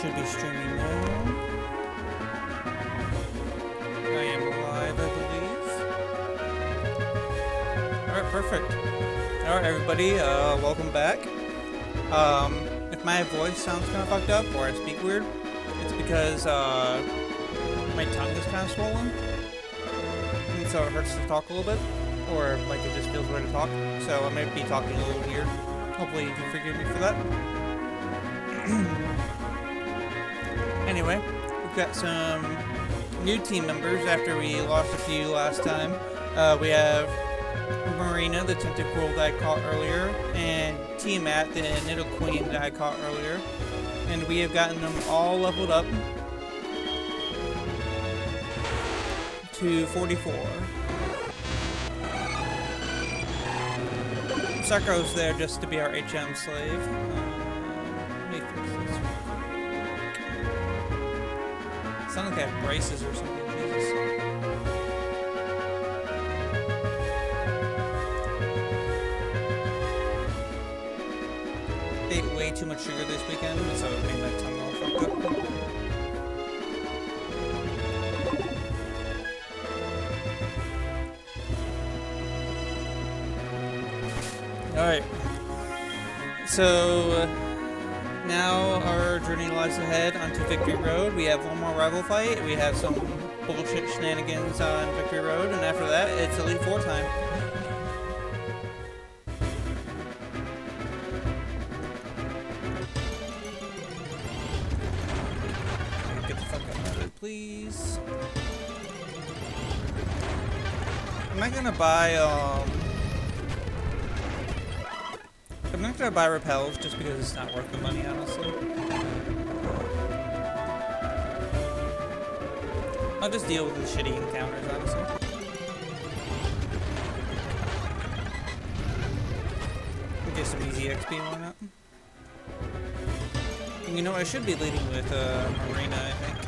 Should be streaming now. I am live, I believe. Alright, perfect. Alright, everybody, welcome back. If my voice sounds kind of fucked up or I speak weird, it's because my tongue is kind of swollen. And so it hurts to talk a little bit, or like it just feels weird to talk. So I might be talking a little weird. Hopefully you can forgive me for that. Anyway, we've got some new team members after we lost a few last time. We have Marina, the tentacle that I caught earlier, and T-Mat, the Niddle Queen that I caught earlier. And we have gotten them all leveled up to 44. Sarko's there just to be our HM slave. Let me fix this. Sounds like I have braces or something. Jesus. Ate way too much sugar this weekend, so it made my tongue all fucked up. Alright. So now our journey lies ahead onto Victory Road. We have one more rival fight. We have some bullshit shenanigans on Victory Road, and after that, it's Elite Four time. Get the fuck out of it, please. I'm not gonna buy, I'm not gonna buy repels just because it's not worth the money, honestly. I'll just deal with the shitty encounters, honestly. We'll get some easy XP, why not? And you know, I should be leading with Marina, I think.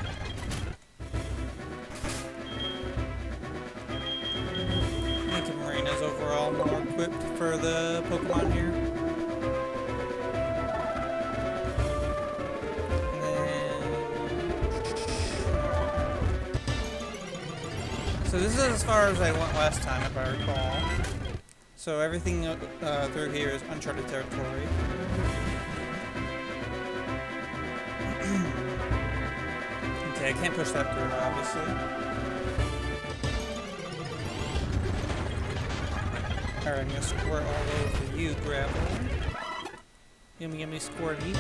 Making Marina's overall more equipped for the Pokemon here. So this is as far as I went last time, if I recall. So everything through here is uncharted territory. Okay, I can't push that through, obviously. Alright, I'm gonna squirt all over you, Graveler. Yummy, yummy, squirty.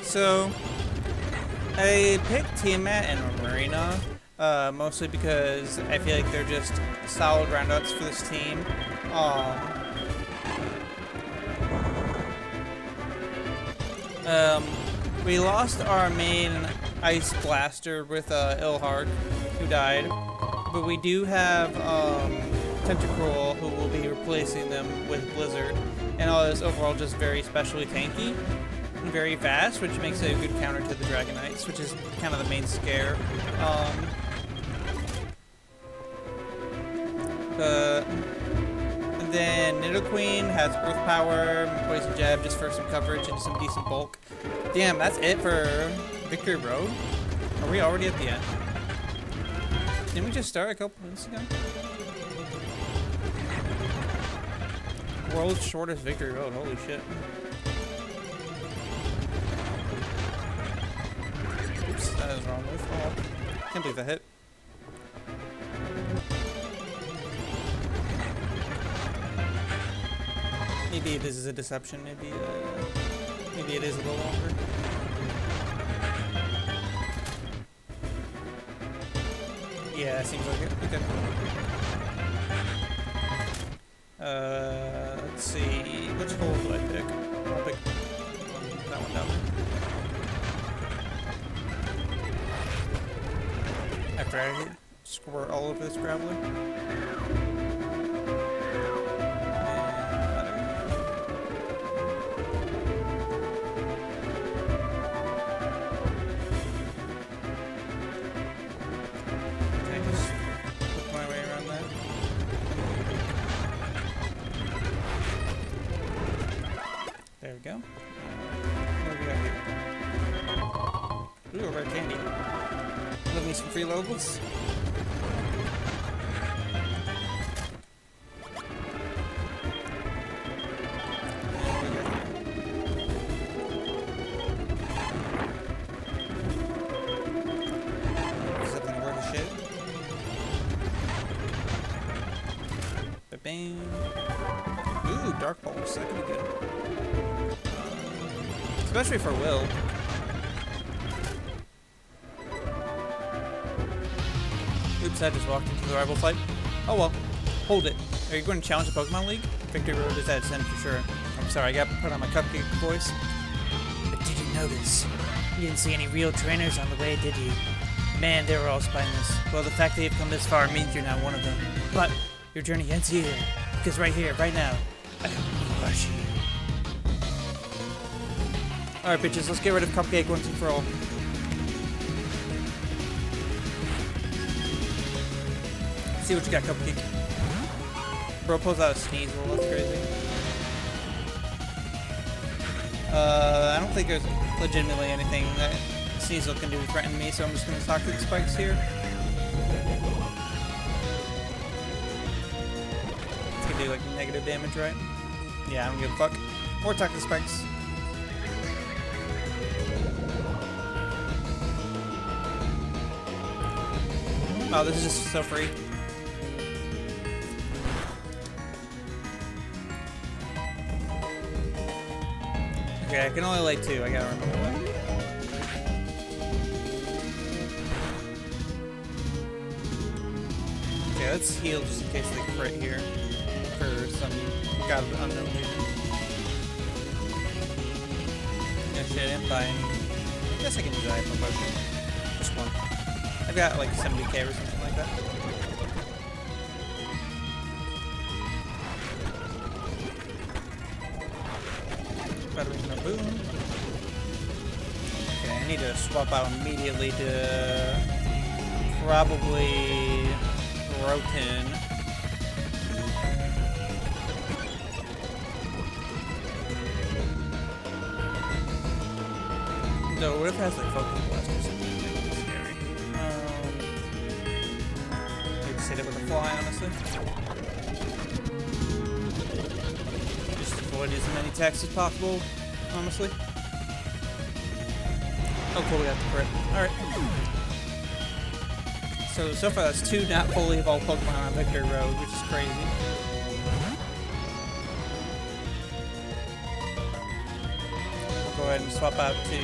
So, I picked T-Mat and Marina, mostly because I feel like they're just solid roundouts for this team. We lost our main Ice Blaster with Ilhark, who died, but we do have Tentacruel, who will be replacing them with Blizzard, and all is overall just very specially tanky. Very fast, which makes it a good counter to the Dragonites, which is kind of the main scare. And then Nidoqueen has Earth Power, Poison Jab just for some coverage and some decent bulk. Damn, that's it for Victory Road? Are we already at the end? Didn't we just start a couple minutes ago? World's shortest Victory Road, holy shit. That is wrong with. Oh, can't believe that hit. Maybe this is a deception. Maybe it is a little longer. Yeah, seems like it. Okay. Let's see. Which hole do I pick? I'll pick that one down there. after I squirt all over this graveler. Can I just work my way around that? There we go. What do we got here? Ooh, a red candy. Love me some free levels. Something worth a shit. Ba-bam. Ooh, dark pulse. That could be good. Especially for Will. Oops, I just walked into the rival fight. Oh well. Hold it. Are you going to challenge the Pokemon League? Victory Road is at its end for sure. I'm sorry, I got to put on my cupcake voice. But did you notice? You didn't see any real trainers on the way, did you? Man, they were all spineless. Well, the fact that you've come this far means you're not one of them. But your journey ends here. Because right here, right now, I will crush you. Alright, bitches, let's get rid of Cupcake once and for all. See what you got, Cupcake. Bro pulls out a Sneasel, that's crazy. I don't think there's legitimately anything that Sneasel can do to threaten me, so I'm just gonna talk to the spikes here. It's gonna do like negative damage, right? Yeah, I don't give a fuck. Or talk to the spikes. Oh, this is just so free. Okay, I can only lay 2. I gotta remember that. Okay, let's heal just in case they crit here. For some god unknown reason. Yeah, shit, I didn't buy any. I guess I can do that for potion. Just one. I've got like 70k or something like that. Better than a boom. Okay, I need to swap out immediately to probably Roten. No, what if it has like focus blast or something? Hit it with a fly, honestly. Just avoid as many attacks as possible, honestly. Oh cool, we got the crit. Alright. So far that's 2 not fully evolved Pokemon on Victory Road, which is crazy. We'll go ahead and swap out to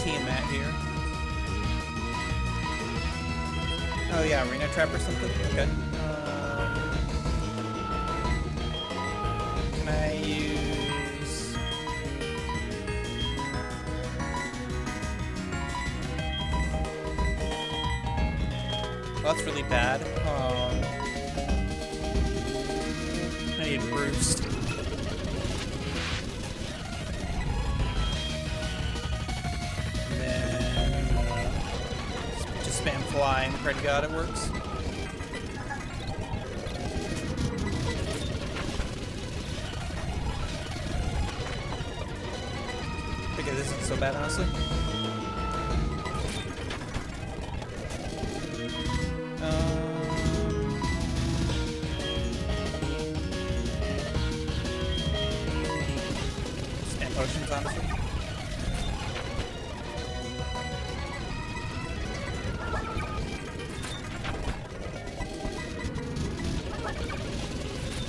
Tiamat here. Oh yeah, Arena Trap or something? Okay. Can I use... Well, that's really bad. I need Roost. And then... just spam Fly and pray to God it works. Okay, this isn't so bad, honestly. Spam potions, honestly.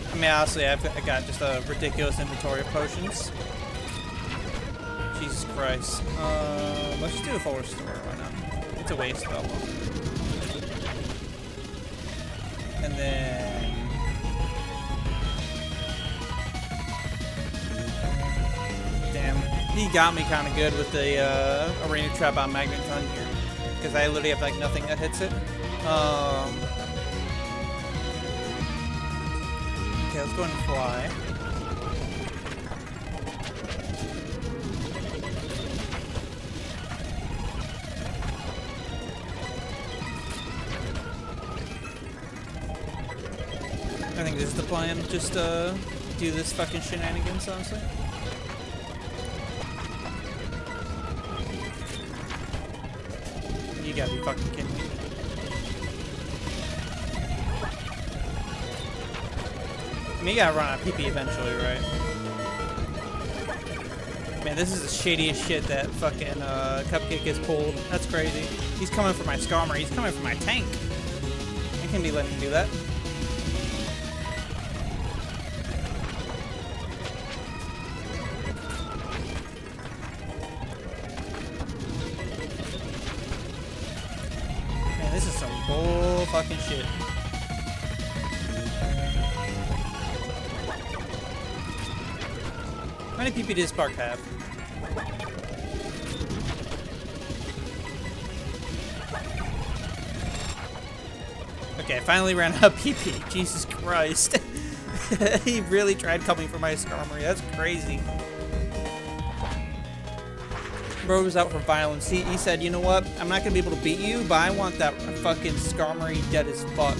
I mean, honestly, I got just a ridiculous inventory of potions. Jesus Christ. Let's just do a full restore, why not? It's a waste, though. And then... Damn. He got me kind of good with the Arena Trap on Magneton here. because I literally have like nothing that hits it. Okay, let's go ahead and fly. I think this is the plan. Just do this fucking shenanigans, honestly. You gotta be fucking kidding me. I mean, you gotta run out of PP eventually, right? Man, this is the shadiest shit that fucking Cupcake has pulled. That's crazy. He's coming for my Skarmory. He's coming for my tank. I can't be letting him do that. Man, this is some bull fucking shit. How many PP does Spark have? Okay, I finally ran out of PP. Jesus Christ. He really tried coming for my Skarmory. That's crazy. Bro was out for violence. He said, you know what? I'm not going to be able to beat you, but I want that fucking Skarmory dead as fuck.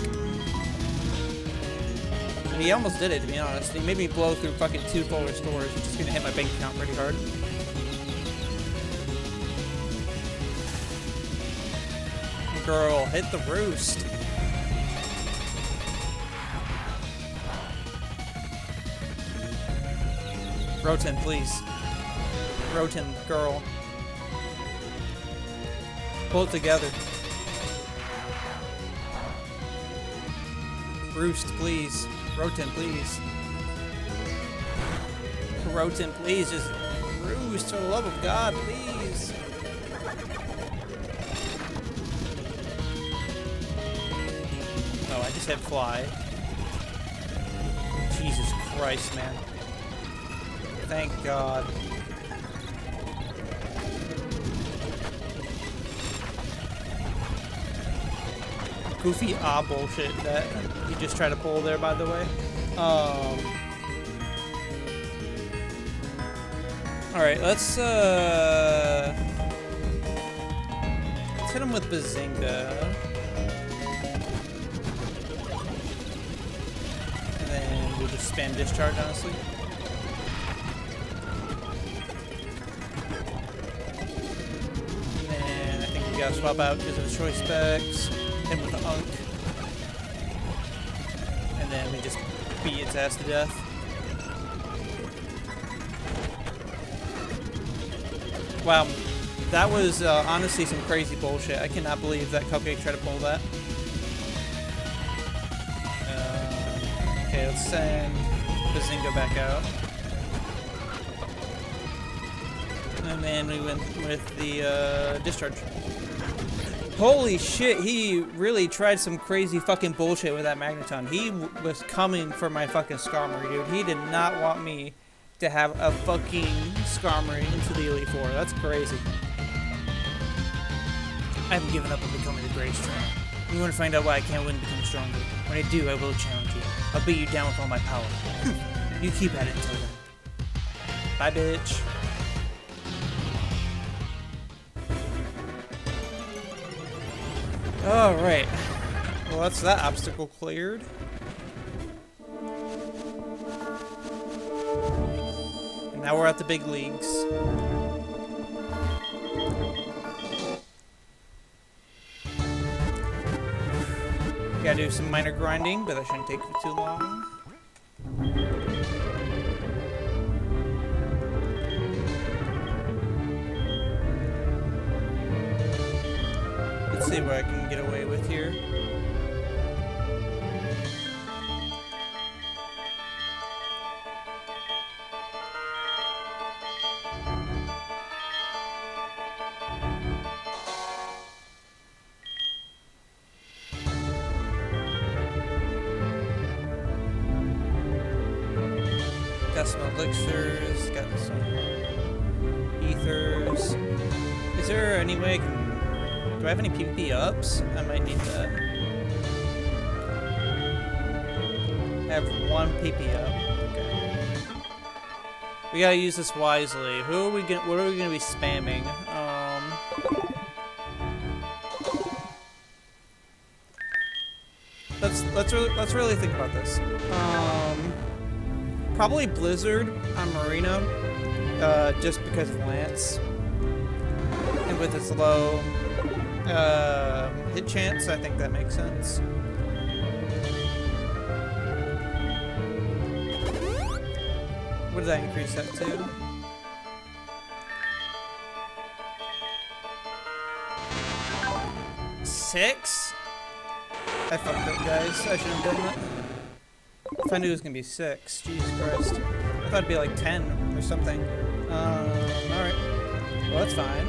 And he almost did it, to be honest. He made me blow through fucking 2 full restores, which is going to hit my bank account pretty hard. Girl, hit the roost. Roten, please. Roten, girl. Pull it together. Roost, please. Roten, please. Roten, please. Just roost, for the love of God, please. Oh, I just hit fly. Jesus Christ, man. Thank God. Goofy bullshit that you just try to pull there, by the way. Alright, let's hit him with Bazinga. And then we'll just spam discharge, honestly. And I think we gotta swap out because of the choice specs. Him with the Unk. And then we just beat its ass to death. Wow, that was honestly some crazy bullshit. I cannot believe that Cupcake tried to pull that. Okay, let's send Bazinga back out. And then we went with the discharge. Holy shit, he really tried some crazy fucking bullshit with that Magneton. He was coming for my fucking Skarmory, dude. He did not want me to have a fucking Skarmory into the Elite Four. That's crazy. I haven't given up on becoming the greatest trainer. You want to find out why I can't win and become stronger? When I do, I will challenge you. I'll beat you down with all my power. You keep at it until then. Bye, bitch. Alright. Well, that's that obstacle cleared. And now we're at the big leagues. Gotta do some minor grinding, but that shouldn't take too long. Let's see what I can get away with here. Got some elixirs, got some ethers. Is there any way I can... Do I have any PvP ups? I might need that. I have 1 PP up. Okay. We gotta use this wisely. What are we gonna be spamming? Let's really think about this. Probably Blizzard on Marina, just because of Lance, and with its low hit chance, I think that makes sense. What did I increase that to? Six? I fucked up, guys. I should have done that. If I knew it was gonna be 6, Jesus Christ. I thought it'd be like 10 or something. Alright. Well, that's fine.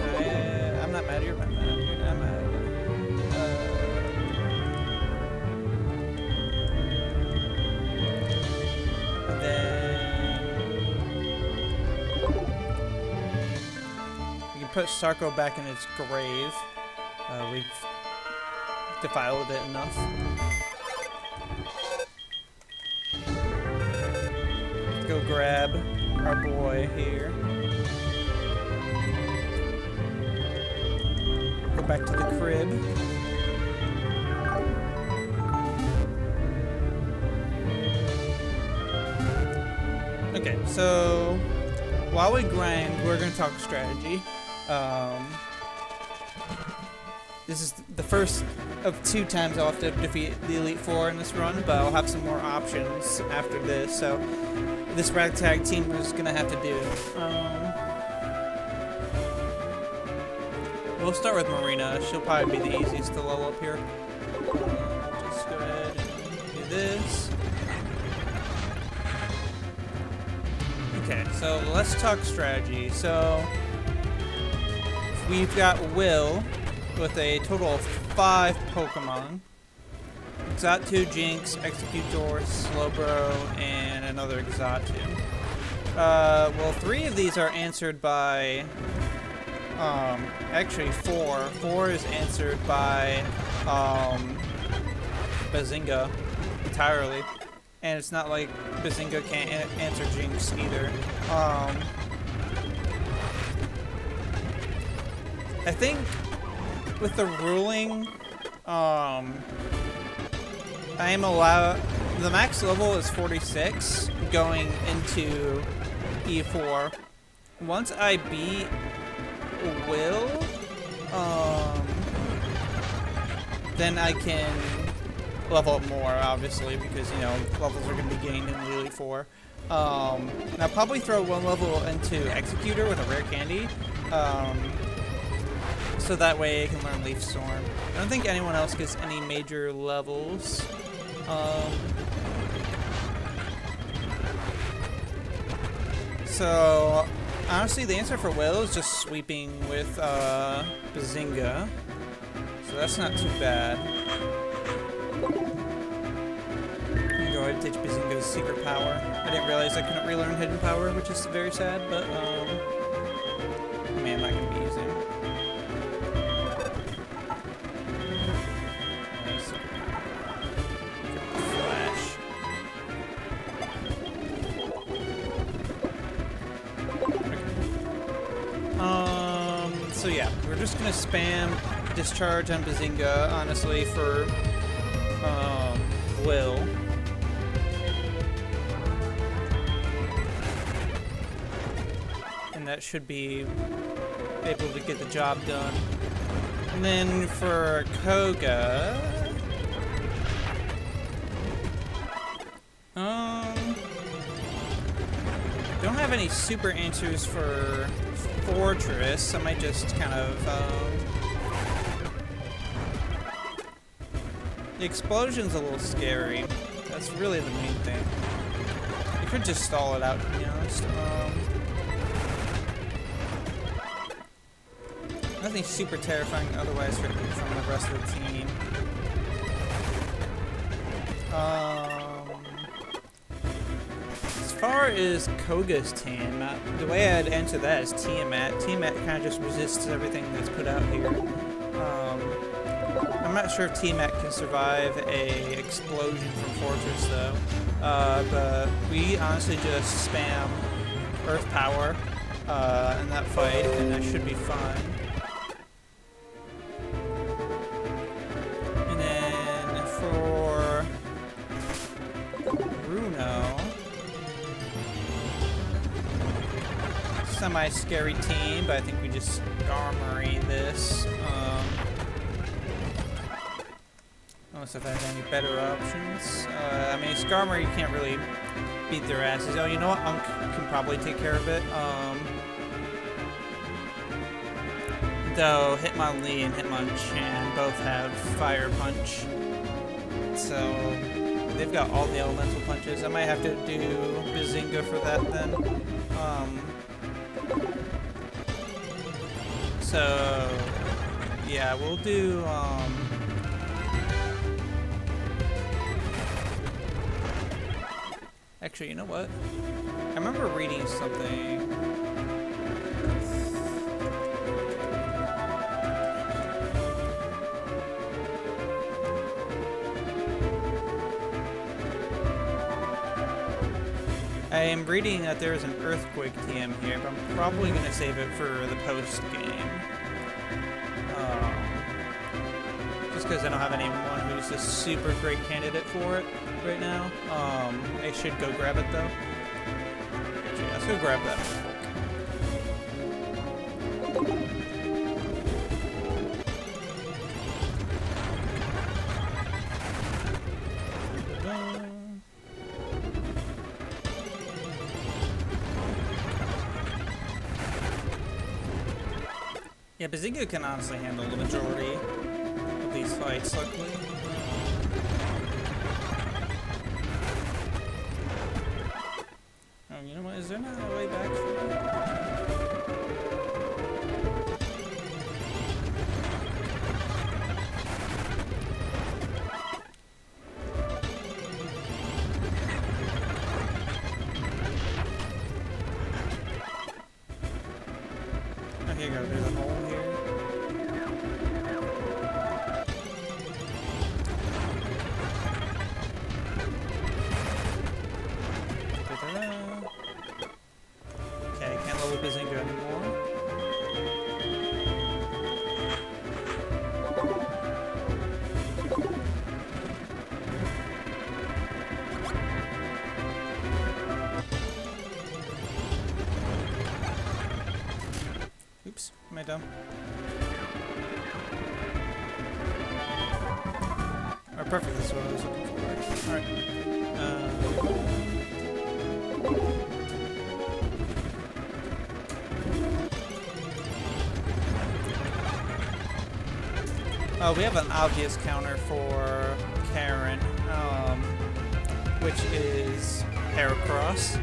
I'm not mad. You're not mad. You're not mad. And then we can put Sarko back in its grave. We've defiled it enough. Let's go grab our boy here. Go back to the crib. Okay, so while we grind, we're gonna talk strategy. This is the first of 2 times I'll have to defeat the Elite Four in this run, but I'll have some more options after this, so this ragtag team is gonna have to do. We'll start with Marina. She'll probably be the easiest to level up here. Just go ahead and do this. Okay, so let's talk strategy. So we've got Will with a total of 5 Pokemon. Xatu, Jinx, Executor, Slowbro, and another Xatu. Well, 3 of these are answered by, actually 4. 4 is answered by, Bazinga entirely. And it's not like Bazinga can't answer Jinx either. I think with the ruling, I am allowed, the max level is 46 going into E4. Once I beat Will, then I can level up more, obviously, because, you know, levels are going to be gained in the Elite Four. And I'll probably throw 1 level into Executor with a rare candy. So that way I can learn Leaf Storm. I don't think anyone else gets any major levels. So honestly, the answer for Will is just sweeping with Bazinga. So that's not too bad. I'm gonna go ahead and teach Bazinga's secret power. I didn't realize I couldn't relearn hidden power, which is very sad, but I mean, I'm not gonna be using it. So yeah, we're just gonna spam discharge on Bazinga, honestly, for Will. And that should be able to get the job done. And then for Koga, don't have any super answers for Fortress. I might just kind of, the explosion's a little scary. That's really the main thing. You could just stall it out, to be honest. Nothing super terrifying otherwise from the rest of the team. As far as Koga's team, the way I'd answer that is Tiamat. Tiamat kind of just resists everything that's put out here. I'm not sure if T-Mac can survive a explosion from Fortress though. But we honestly just spam Earth Power in that fight, and that should be fine. And then for Bruno, semi-scary team, but I think we just Skarmory this. Unless if I have any better options. I mean, Skarmory, you can't really beat their asses. Oh, you know what? Unk can probably take care of it. Though Hitmonlee and Hitmonchan both have Fire Punch. So they've got all the elemental punches. I might have to do Bazinga for that then. So yeah, we'll do actually, you know what? I remember reading something. I am reading that there is an Earthquake TM here, but I'm probably going to save it for the post-game. Just because I don't have anyone who's a super great candidate for it right now. I should go grab it, though. Actually, let's go grab that. Yeah, Bazinga can honestly handle the majority of these fights, luckily. Oh, you know what? Is there not a way back for me? Oh, here you go. There's a hole here. Okay, can't level Bazinga anymore. Oops, am I dumb? Oh, perfect, that's what I was looking for. Alright. We have an obvious counter for Karen, which is Heracross.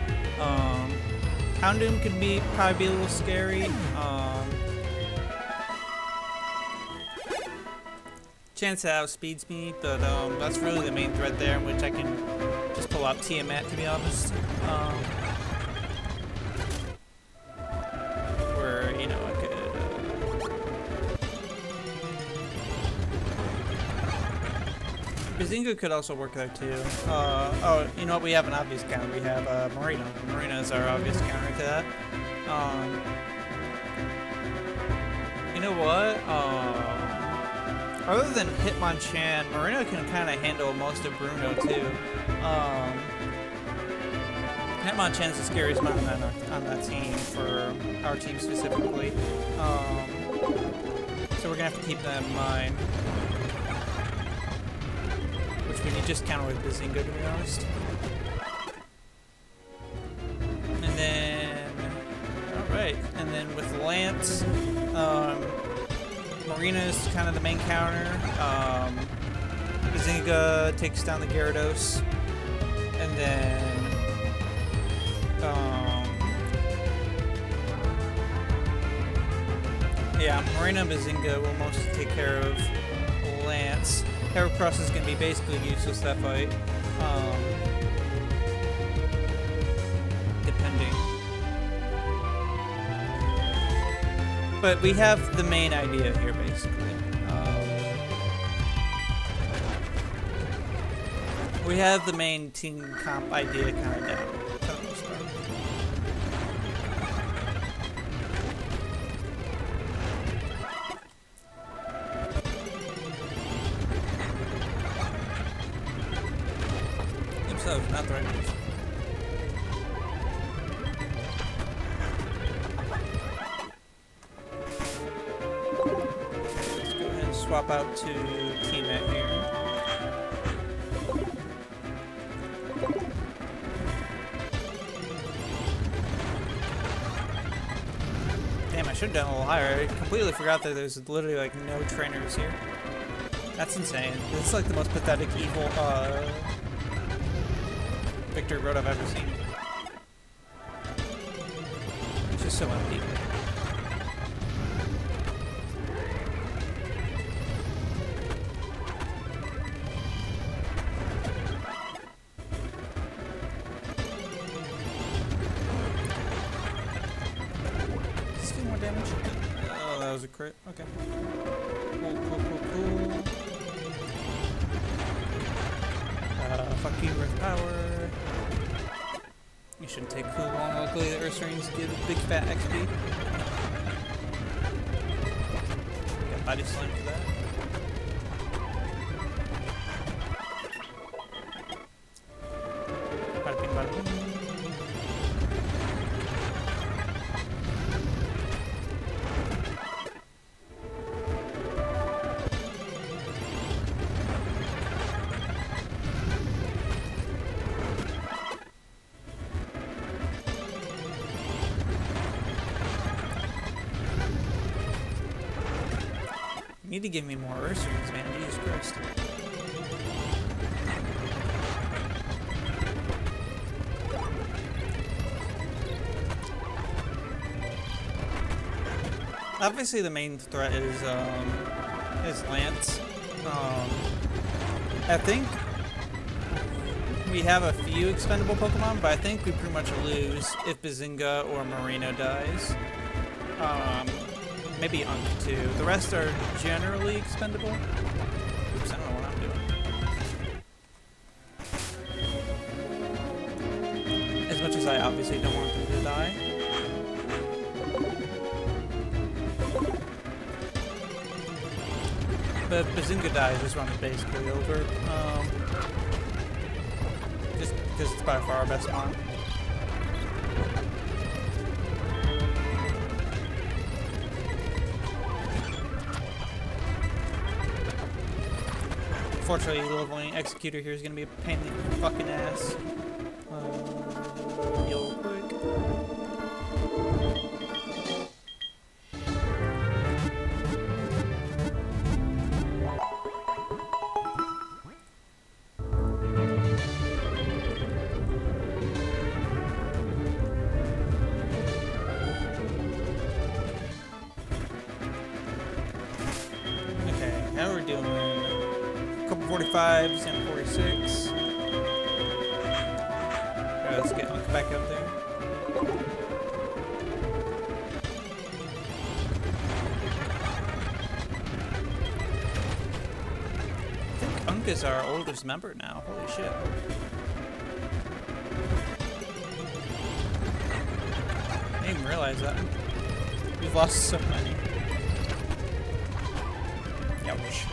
Houndoom can probably be a little scary. Chance to outspeeds me, but that's really the main threat there, in which I can just pull out Tiamat, to be honest. Where, you know, I could... Bazinga could also work there, too. Oh, you know what? We have an obvious counter. We have Marina. Marina is our obvious counter to that. You know what? Other than Hitmonchan, Marina can kind of handle most of Bruno, too. Hitmonchan's the scariest one on that team, for our team specifically. So we're going to have to keep that in mind. Which we need just counter with Bazinga, to be honest. And then... Alright, and then with Lance... Marina is kind of the main counter. Bazinga takes down the Gyarados. And then... yeah, Marina and Bazinga will mostly take care of Lance. Heracross is going to be basically useless that fight. Depending. But we have the main idea here, basically. We have the main team comp idea kind of down, for the most part. Themselves, not the right move. Let's go ahead and swap out to teammate here. Damn, I should have done a little higher. I completely forgot that there's literally like no trainers here. That's insane. This is like the most pathetic evil Victor Road I've ever seen. It's just so empty. Does this do more damage? Oh, that was a crit. Okay. Cool. Fuck you with power. You shouldn't take too long. Luckily, the Earth Rings give a big fat XP. Got body slam for that. Bada bing, bada boom. You need to give me more Earth Rings, man. Jesus Christ. Obviously, the main threat is Lance. I think we have a few expendable Pokemon, but I think we pretty much lose if Bazinga or Marino dies. Maybe Unk too. The rest are generally expendable. Oops, I don't know what I'm doing. As much as I obviously don't want them to die. But if Bazinga dies, this run is basically over. Just because it's by far our best mon. Unfortunately, leveling Executor here is going to be a pain in the fucking ass. Real quick. Okay, how are we doing? Couple 45s and 46. Alright, let's get Unk back up there. I think Unk is our oldest member now. Holy shit. I didn't even realize that. We've lost so many. Ouch.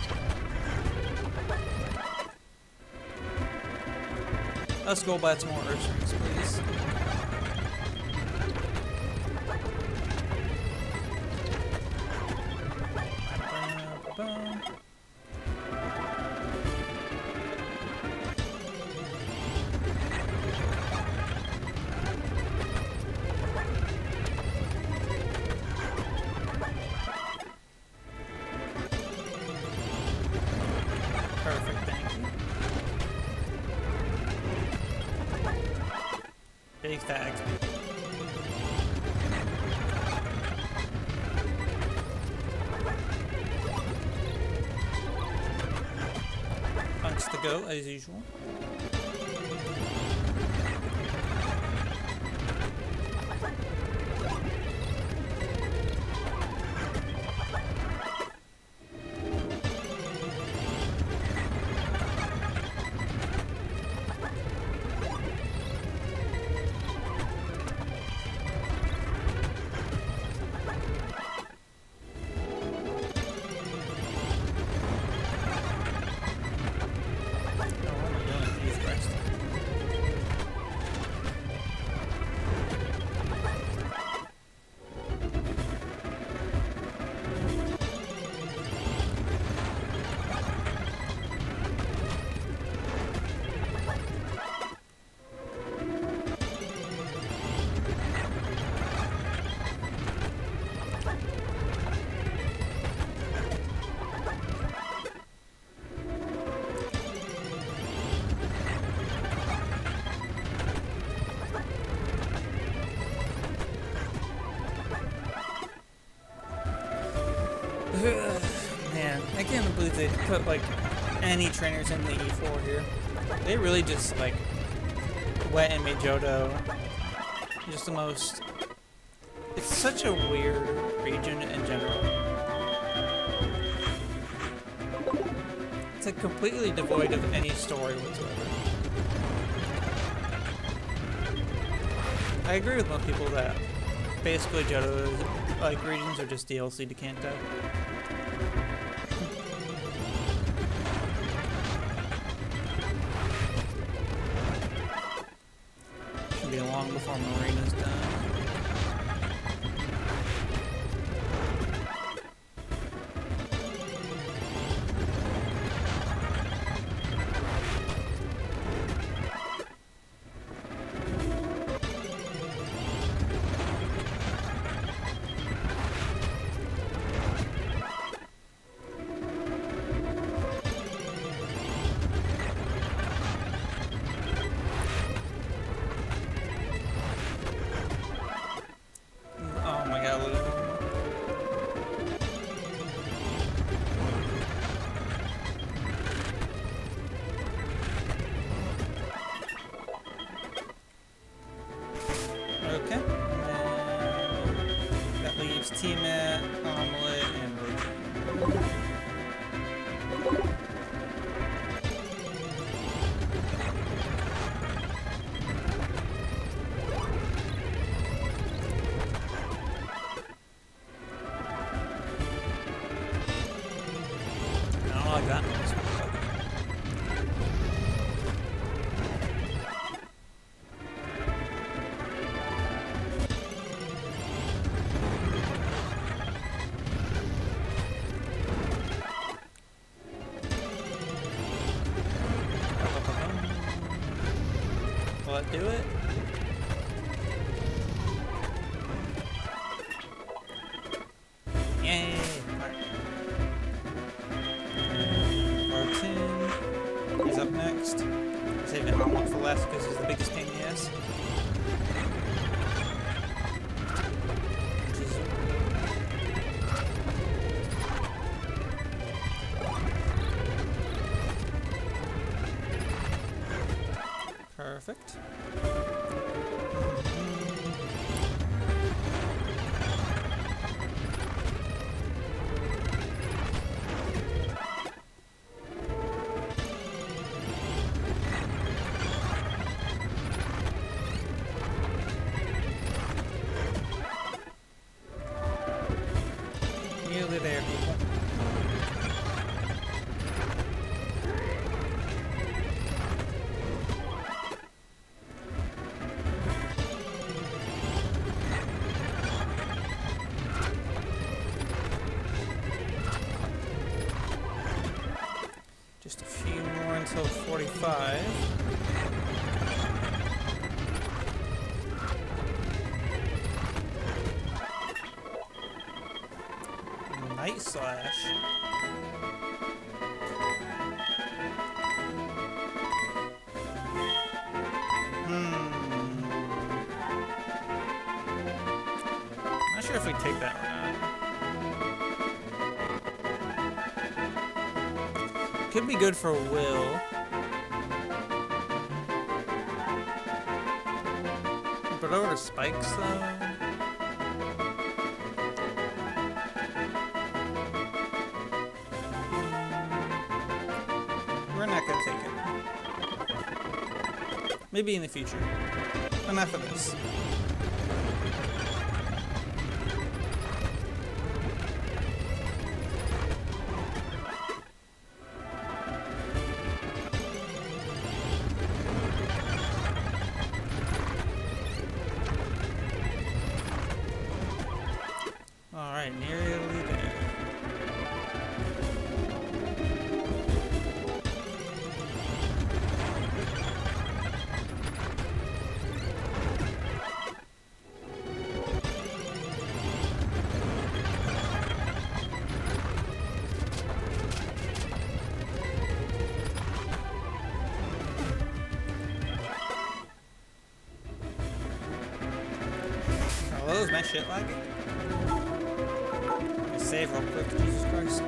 Let's go buy some more Earth Rings, please. Perfect, thank you. Big fat XP. Punks to go, as usual. believe they put like any trainers in the E4 here. They really just like went and made Johto just the most. It's such a weird region in general. It's like completely devoid of any story whatsoever. I agree with most people that basically Johto's like regions are just DLC to Kanto. Should be long before Marina's done. Oh my god, look at him. Okay. And that leaves Tiamat, Omelet, and Roach. I don't like that noise. Will it do it? Yay! Martin is up next. Saving Omelet for last because he's the biggest pain in the ass. Which is perfect. Nearly there, people. Just a few more until 45. Night Slash. Not sure if we take that or not. Could be good for Will. But over to Spikes though. We're not gonna take it. Maybe in the future. Enough of this. Alright, nearly there. Hello, is my shit lagging? Let me save real quick, Jesus Christ.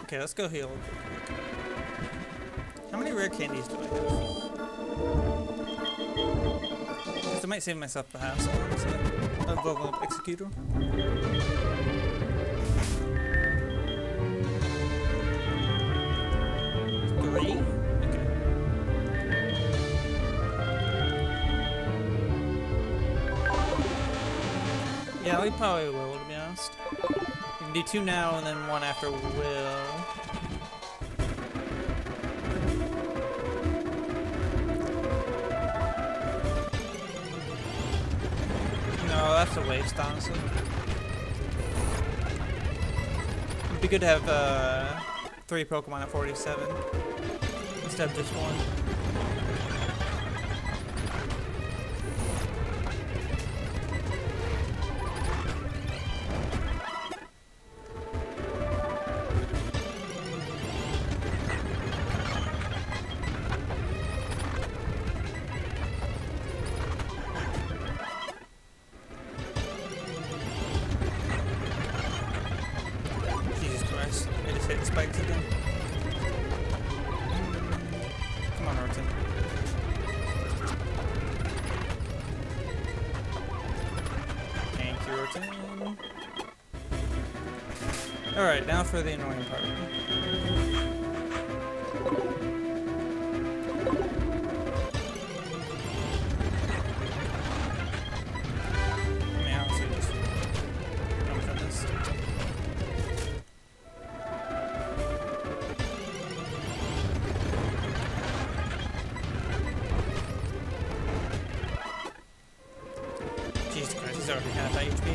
Okay, let's go heal. How many rare candies do I have? Because I might save myself the hassle, honestly, of leveling up Executor. Three? Okay. Yeah, we probably will, to be honest. We can do 2 now and then 1 after Will. No, that's a waste, honestly. It'd be good to have 3 Pokemon at 47 instead of just 1. I just hit spikes again. Come on, Roten. Thank you, Roten. Alright, now for the annoying part. Jesus Christ, he's already half HP.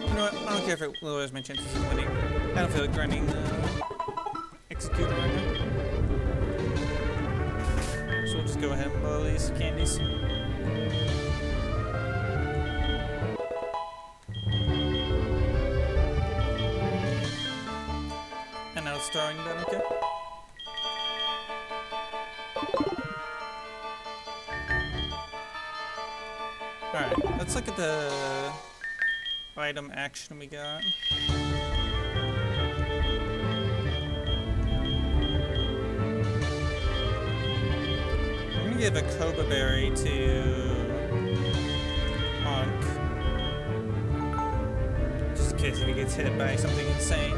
You know what? I don't care if it lowers my chances of winning. I don't feel like grinding Executor right now. So we'll just go ahead and blow these candies. And now it's throwing that, okay? Alright, let's look at the item action we got. I'm gonna give a Koba Berry to Monk. Just in case if he gets hit by something insane.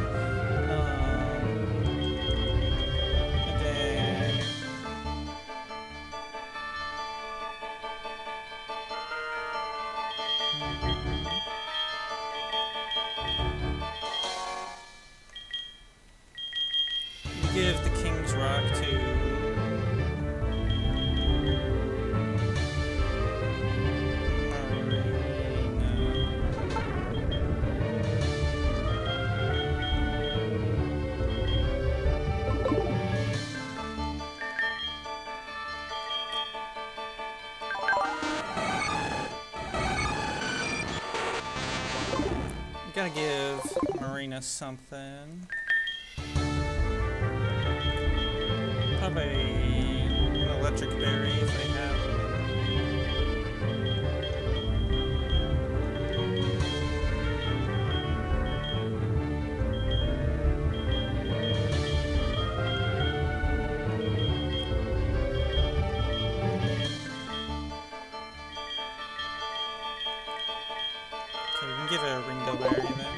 Give the King's Rock to gotta give Marina something. Probably an electric berry if they have. Okay, we can give it a Ringo berry then.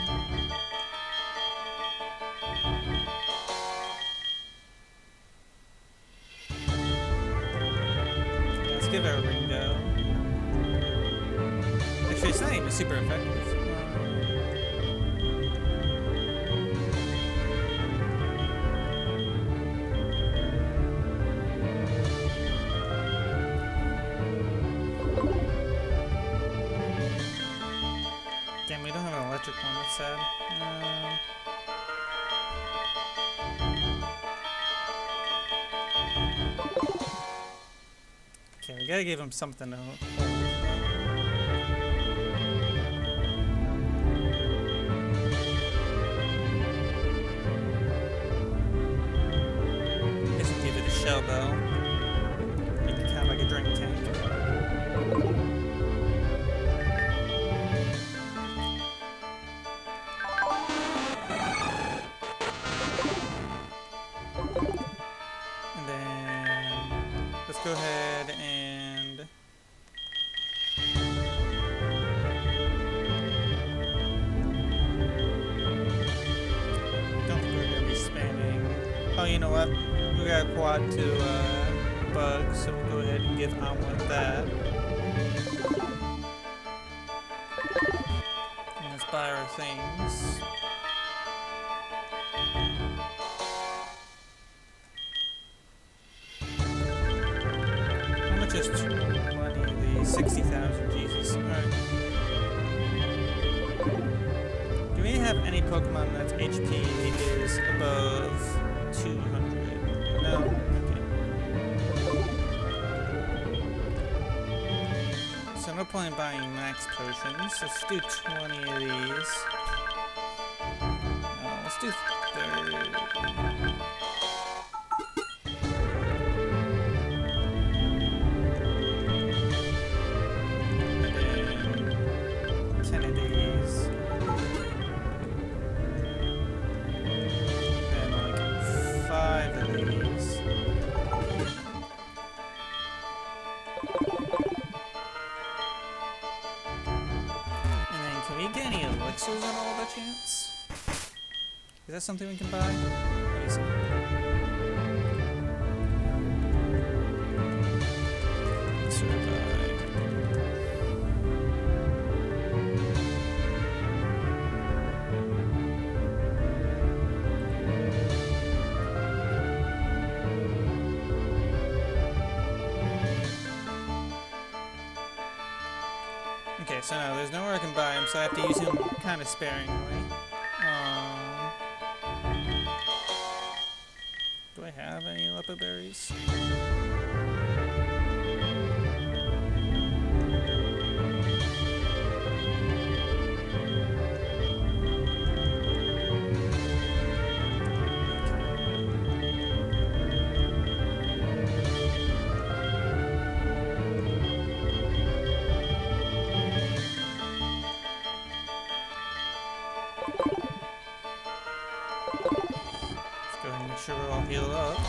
Give it a Ringo. Actually, it's not even super effective. Damn, we don't have an electric one, that's sad. Okay, we gotta give him something to hold. Guess we'll give it a shell though. go ahead and don't think we're gonna be spamming. Oh, you know what? We got a quad to bug, so we'll go ahead and give Omelet that. And let's buy our things. How much is 20? The 60,000, Jesus. Alright. Do we have any Pokemon that's HP is above 200? No? Okay. So no point in buying max potions. Let's do 20 of these. No, let's do 30. Elixirs on all by chance? Is that something we can buy? Let me see. Survive. Okay, so no, there's nowhere I can buy him, so I have to use him kind of sparingly. Do I have any Lepo berries? Sure we're all healed up.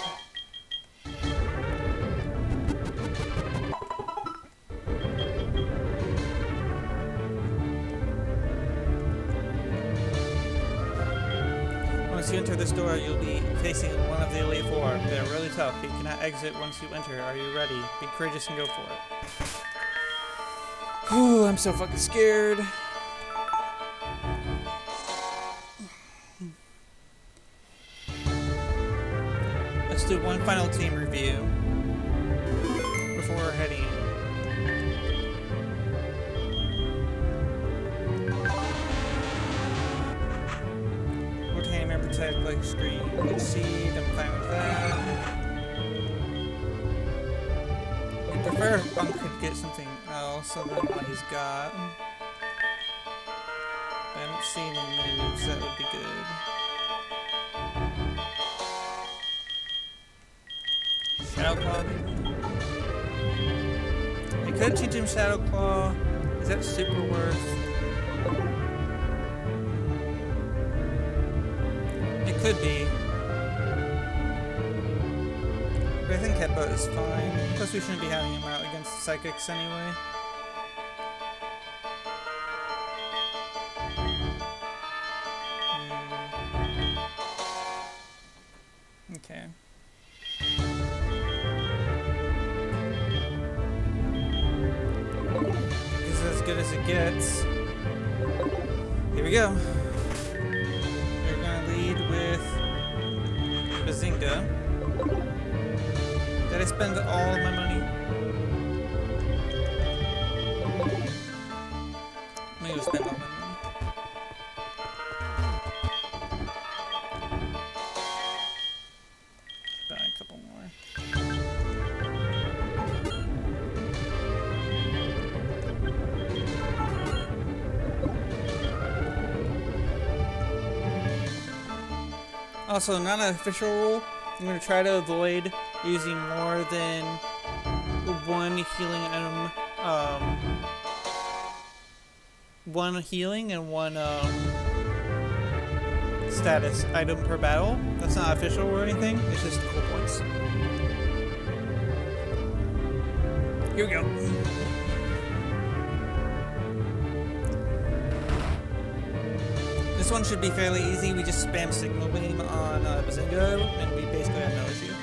Once you enter this door, you'll be facing one of the Elite Four. They're really tough. You cannot exit once you enter. Are you ready? Be courageous and go for it. Whew, I'm so fucking scared. Let's do one final team review before we're heading in. Rotating protect like screen. Exceed, I'm fine with that. I prefer if Bunk could get something else other than what he's got. But I don't see any moves that would be good. Shadow Claw, maybe? I could teach him Shadow Claw. Is that super worth? It could be. But I think Headbutt is fine. Plus we shouldn't be having him out against Psychics anyway. Okay. This is as good as it gets. Here we go. We're gonna lead with Bazinga. Did I spend all of my money? I'm gonna spend all my money. Buy a couple more. Also, not an official rule. I'm going to try to avoid using more than one healing item, one healing and one status item per battle. That's not official or anything. It's just cool points. Here we go. This one should be fairly easy. We just spam Signal Beam on Bazinga, and we basically have no issue.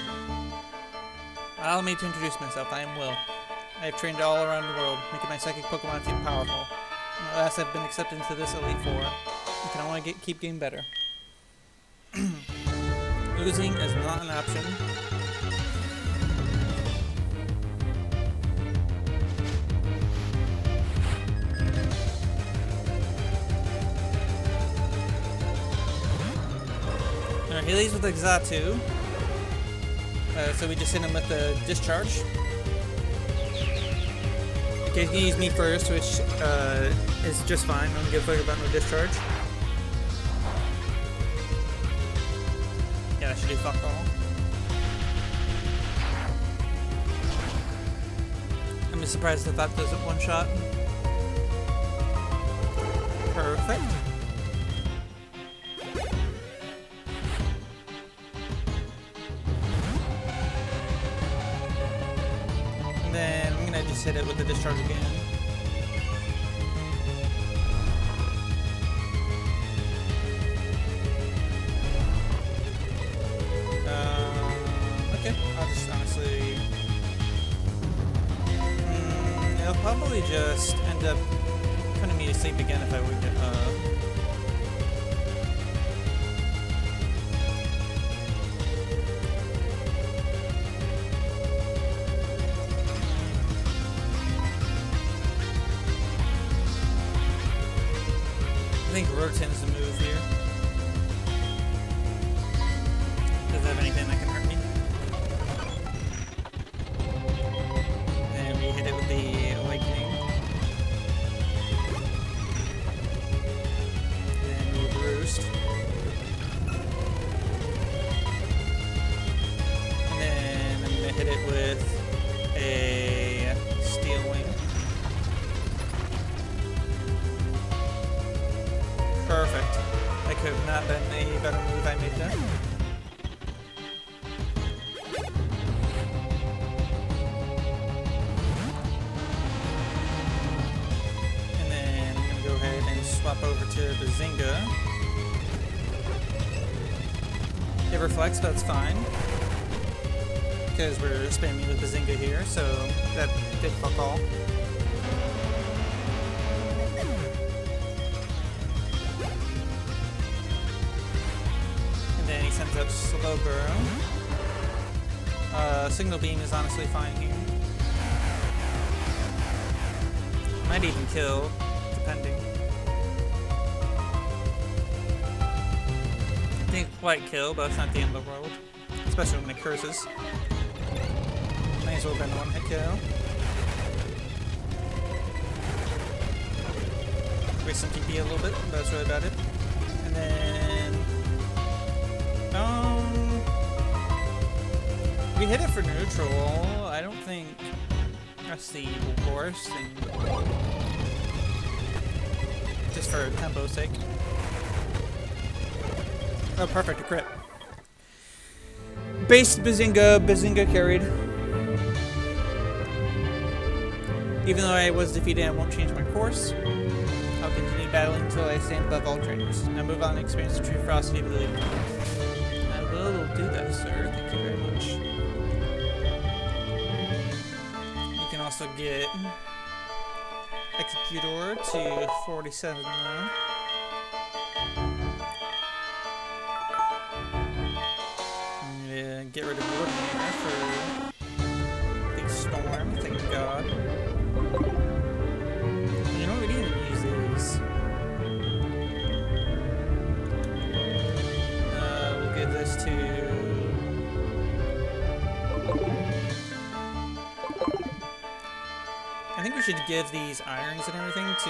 Allow me to introduce myself. I am Will. I have trained all around the world, making my psychic Pokemon feel powerful. At last, I've been accepted into this Elite Four. I can only keep getting better. Losing is not an option. Alright, he leads with Exatu. So we just hit him with the Discharge. Okay, he used me first, which is just fine. I don't give a fuck about no Discharge. Yeah, that should do fuck all. I'm just surprised that that doesn't one-shot. Perfect. And then I'm gonna just hit it with the Discharge again. Okay, I'll just honestly... I'll probably just end up putting me to sleep again if I wake it up. I think Roten's the move here. Does it have anything that can hurt me? And we hit it with the Awakening. Then we Roost. And then I'm going to hit it with a Steel Wing. Perfect. That could have not been a better move I made there. And then I'm going to go ahead and swap over to Bazinga. It reflects, that's fine. Because we're spamming with Bazinga here, so that did fuck all. Sends up Slowbro. Signal Beam is honestly fine here. Might even kill, depending. Didn't quite kill, but it's not the end of the world. Especially when it curses. Might as well have been one hit KO. Waste some TP a little bit, but that's really about it. And then we hit it for neutral. I don't think that's the worst thing. Just for tempo's sake. Oh, perfect, a crit. Base Bazinga carried. Even though I was defeated, I won't change my course. I'll continue battling until I stand above all trainers. Now move on and experience the true ferocity of the league. I will do that, sir. Thank you very much. You can also get Executor to 47 now. And get rid of Woodmere for the Storm, thank God. You know, we didn't even use these. We'll give this to... I think we should give these irons and everything to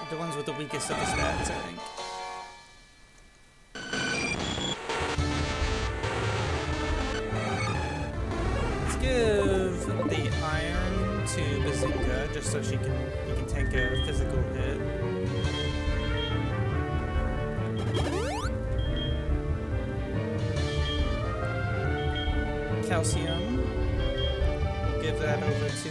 the ones with the weakest of the stats, I think. Let's give the iron to Bazinga just so he can take a physical hit. Calcium. give that over to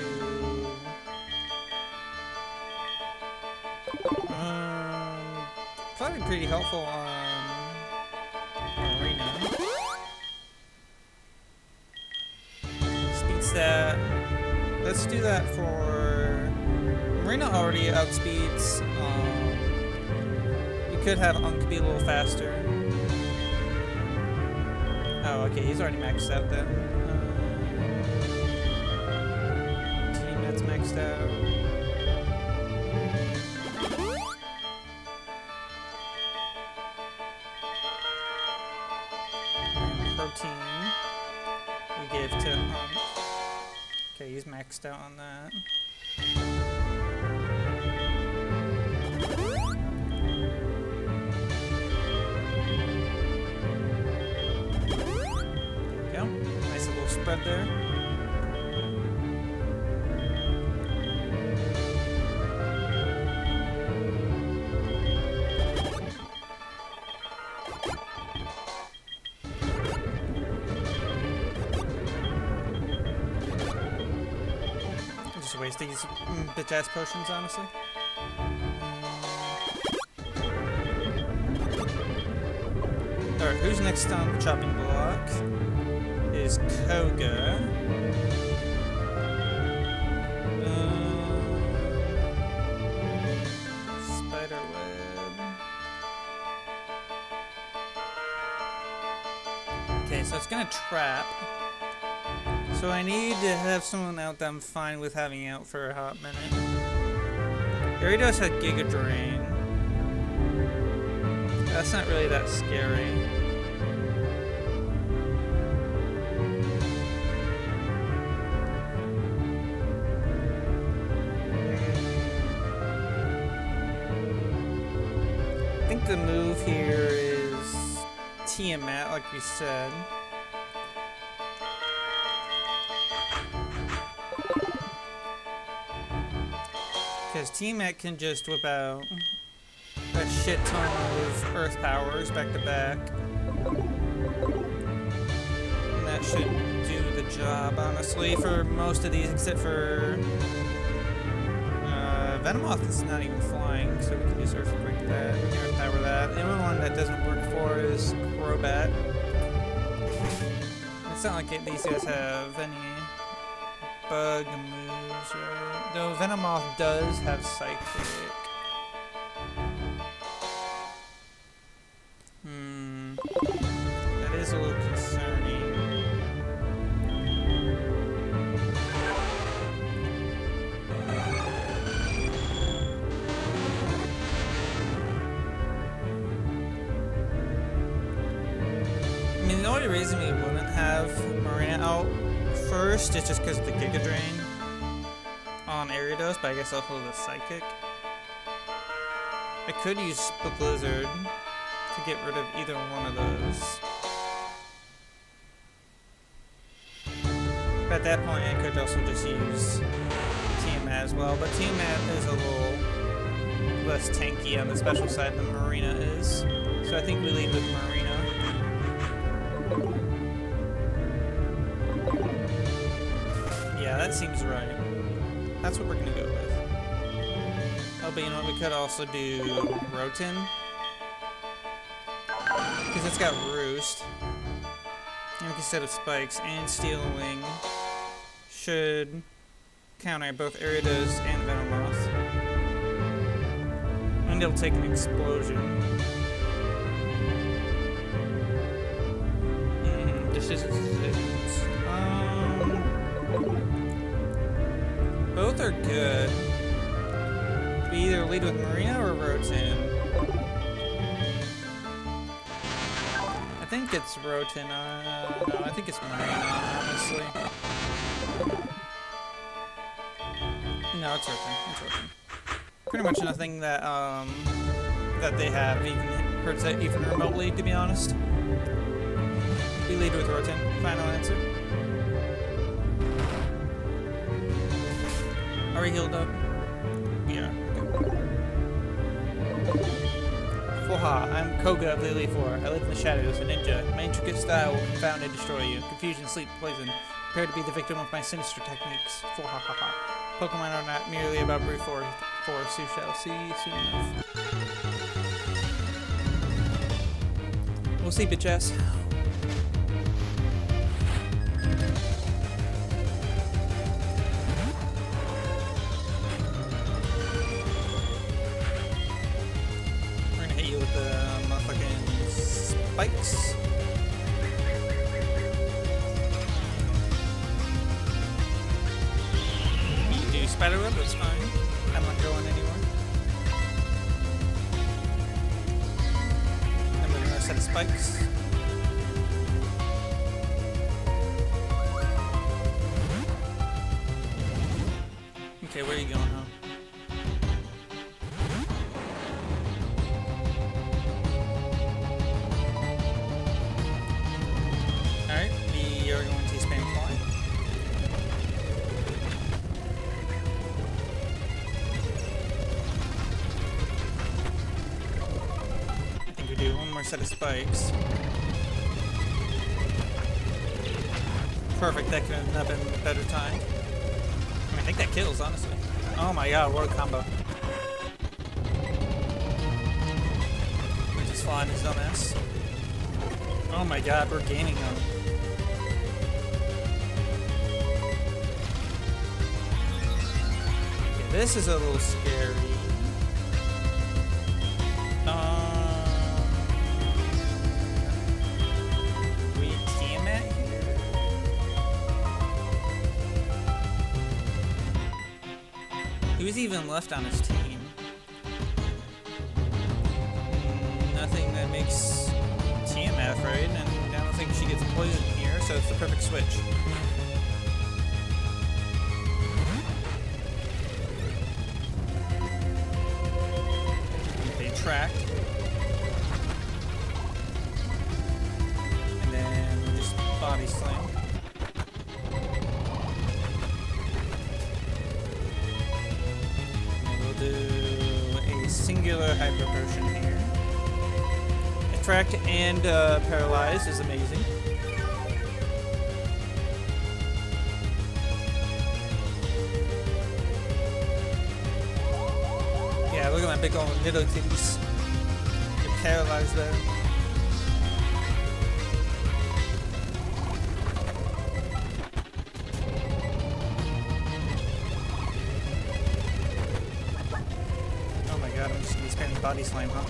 probably pretty helpful on Marina. Speed stat. Let's do that for Marina. Already outspeeds. You could have Unk be a little faster. Oh, okay, he's already maxed out then. Team that's maxed out. Protein we give to Unk. Okay, he's maxed out on that. There we go. Nice little spread there. Just wasting these bitch ass potions, honestly. Alright, who's next on the chopping block? Is Koga. Spiderweb. Okay, so it's gonna trap. So I need to have someone out that I'm fine with having out for a hot minute. Gyarados had Giga Drain. That's not really that scary. I think the move here is Tiamat, like we said. Because Tiamat can just whip out a shit ton of Earth powers back to back. And that should do the job, honestly, for most of these, except for Venomoth is not even flying, so we can just Earthquake that, we can Earth power that. The only one that doesn't work for is Crobat. It's not like these guys have any bug moves, right? Though Venomoth does have Psychic. That is a little concerning. I mean, the only reason we wouldn't have Marina out first is just because of the Giga Drain on Ariados, but I guess also the Psychic. I could use Blizzard to get rid of either one of those. But at that point, I could also just use Tiamat as well, but Tiamat is a little less tanky on the special side than Marina is. So I think we lead with Marina. Yeah, that seems right. That's what we're gonna go with. Oh, but you know what? We could also do Roten. Because it's got Roost. And we can set up Spikes, and Steel Wing should counter both Ariados and Venomoth. And it'll take an Explosion. Decisions. Both are good. We either lead with Marina or Roten. I think it's Roten. No, I think it's Marina, honestly. No, it's Roten. It's Roten. Pretty much nothing that that they have even hurts it even remotely, to be honest. We lead with Roten. Final answer. Are we healed up? Yeah. Foha, I'm Koga of Lily 4. I live in the shadows, a ninja. My intricate style will confound and destroy you. Confusion, sleep, poison. Prepare to be the victim of my sinister techniques. Pokemon are not merely about brute force, you shall see soon enough. We'll see, bitch ass. We're gonna hit you with the motherfucking spikes. Spider web, that's fine. I'm not going anywhere. And then another set of spikes. Okay, where are you going, huh? Alright, we are going to spam fly. Do one more set of spikes. Perfect, that could have been a better time. I mean, I think that kills, honestly. Oh my god, what a combo. We're just flying his dumbass. Oh my god, we're gaining them. Okay, this is a little scary. Who's even left on his team? Nothing that makes Tiamat afraid, and I don't think she gets poisoned here, so it's the perfect switch. They tracked. And then we just body slam. Do a singular hyper potion here. Attract and paralyze is amazing. Yeah, look at my big old little titties. You're paralyzed there. I'm just gonna be spamming body slam, huh?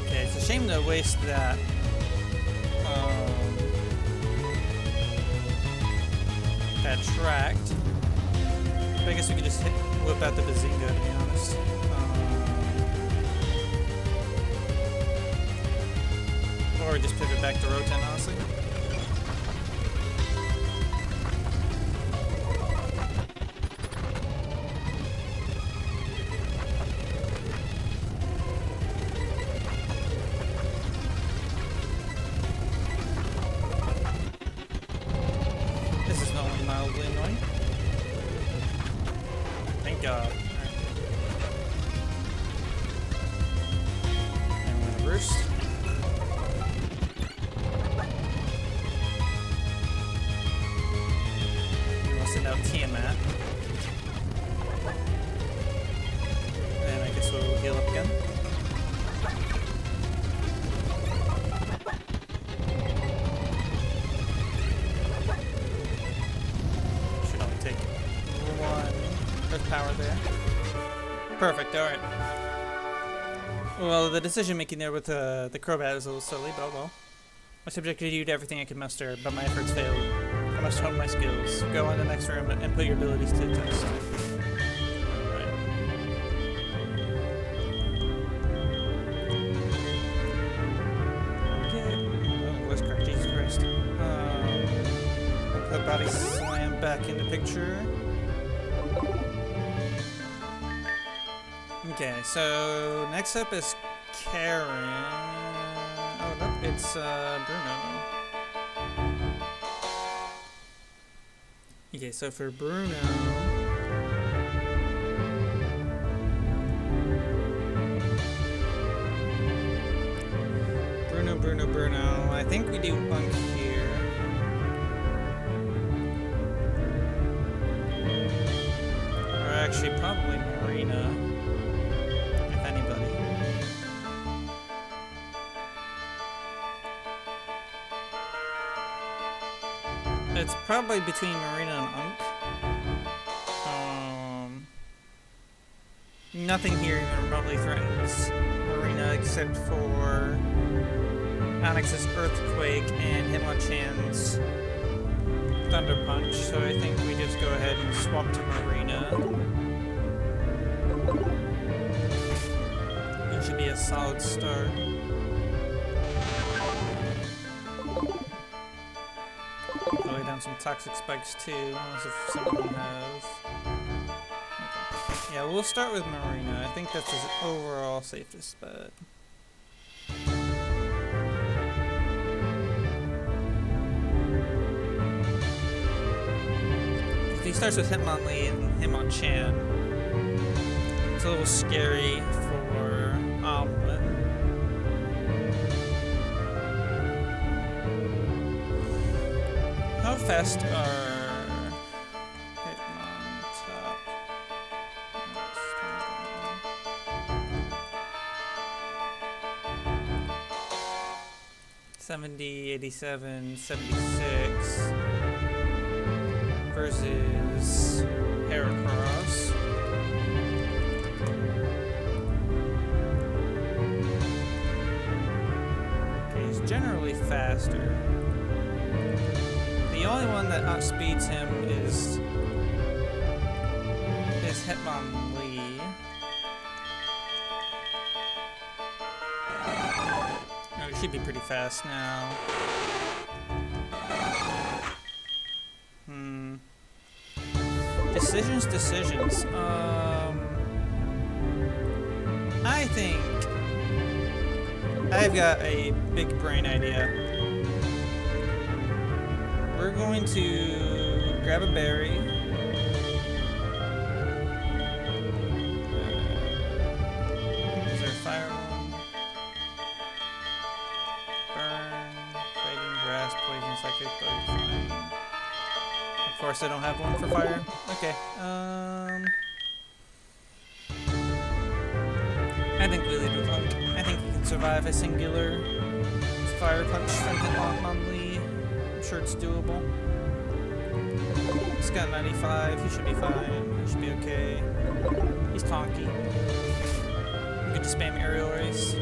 Okay, it's a shame to waste that. That tracked. I guess we could just whip out the Bazinga, to be honest. Or just pivot back to Roten, honestly. This is only mildly annoying. Thank God. And we're gonna burst. We'll send out Tiamat. And I guess we'll heal up again. Should only take one earth power there. Perfect, alright. Well, the decision making there with the Crobat is a little silly, but oh well. I subjected you to everything I could muster, but my efforts failed. I must hone my skills. Go on the next room and put your abilities to the test. Right. Okay. Oh, voice crack, Jesus Christ. Put Body Slam back into picture. Okay, so next up is Karen. Oh, no, it's it's Bruno. Okay, so for Bruno, Bruno, I think we do Unk here. Or actually, probably Marina, if anybody. It's probably between Marina and Unk. Nothing here even remotely threatens Marina except for Onyx's Earthquake and Hitmonchan's Thunder Punch, so I think we just go ahead and swap to Marina. That should be a solid start. Go lay down some Toxic Spikes too, unless if some of them have. Okay. Yeah, we'll start with Marina. I think that's his overall safest bet. He starts with Hitmonlee and Hitmonchan. It's a little scary for Omelette. How fast are Hitmontop? 70, 87, 76. Versus Heracross. Okay, he's generally faster. The only one that outspeeds him is Hitmonlee. Oh, he should be pretty fast now. Decisions. I think I've got a big brain idea. We're going to grab a berry. Is there a fire one? Burn, fighting grass, poison, psychic, bug, flying. Of course, I don't have one for fire. Okay. I think we lead with Unk. I think he can survive a singular fire punch from Hitmonlee. I'm sure it's doable. He's got 95. He should be fine. He should be okay. He's tonky. I'm good to spam aerial race.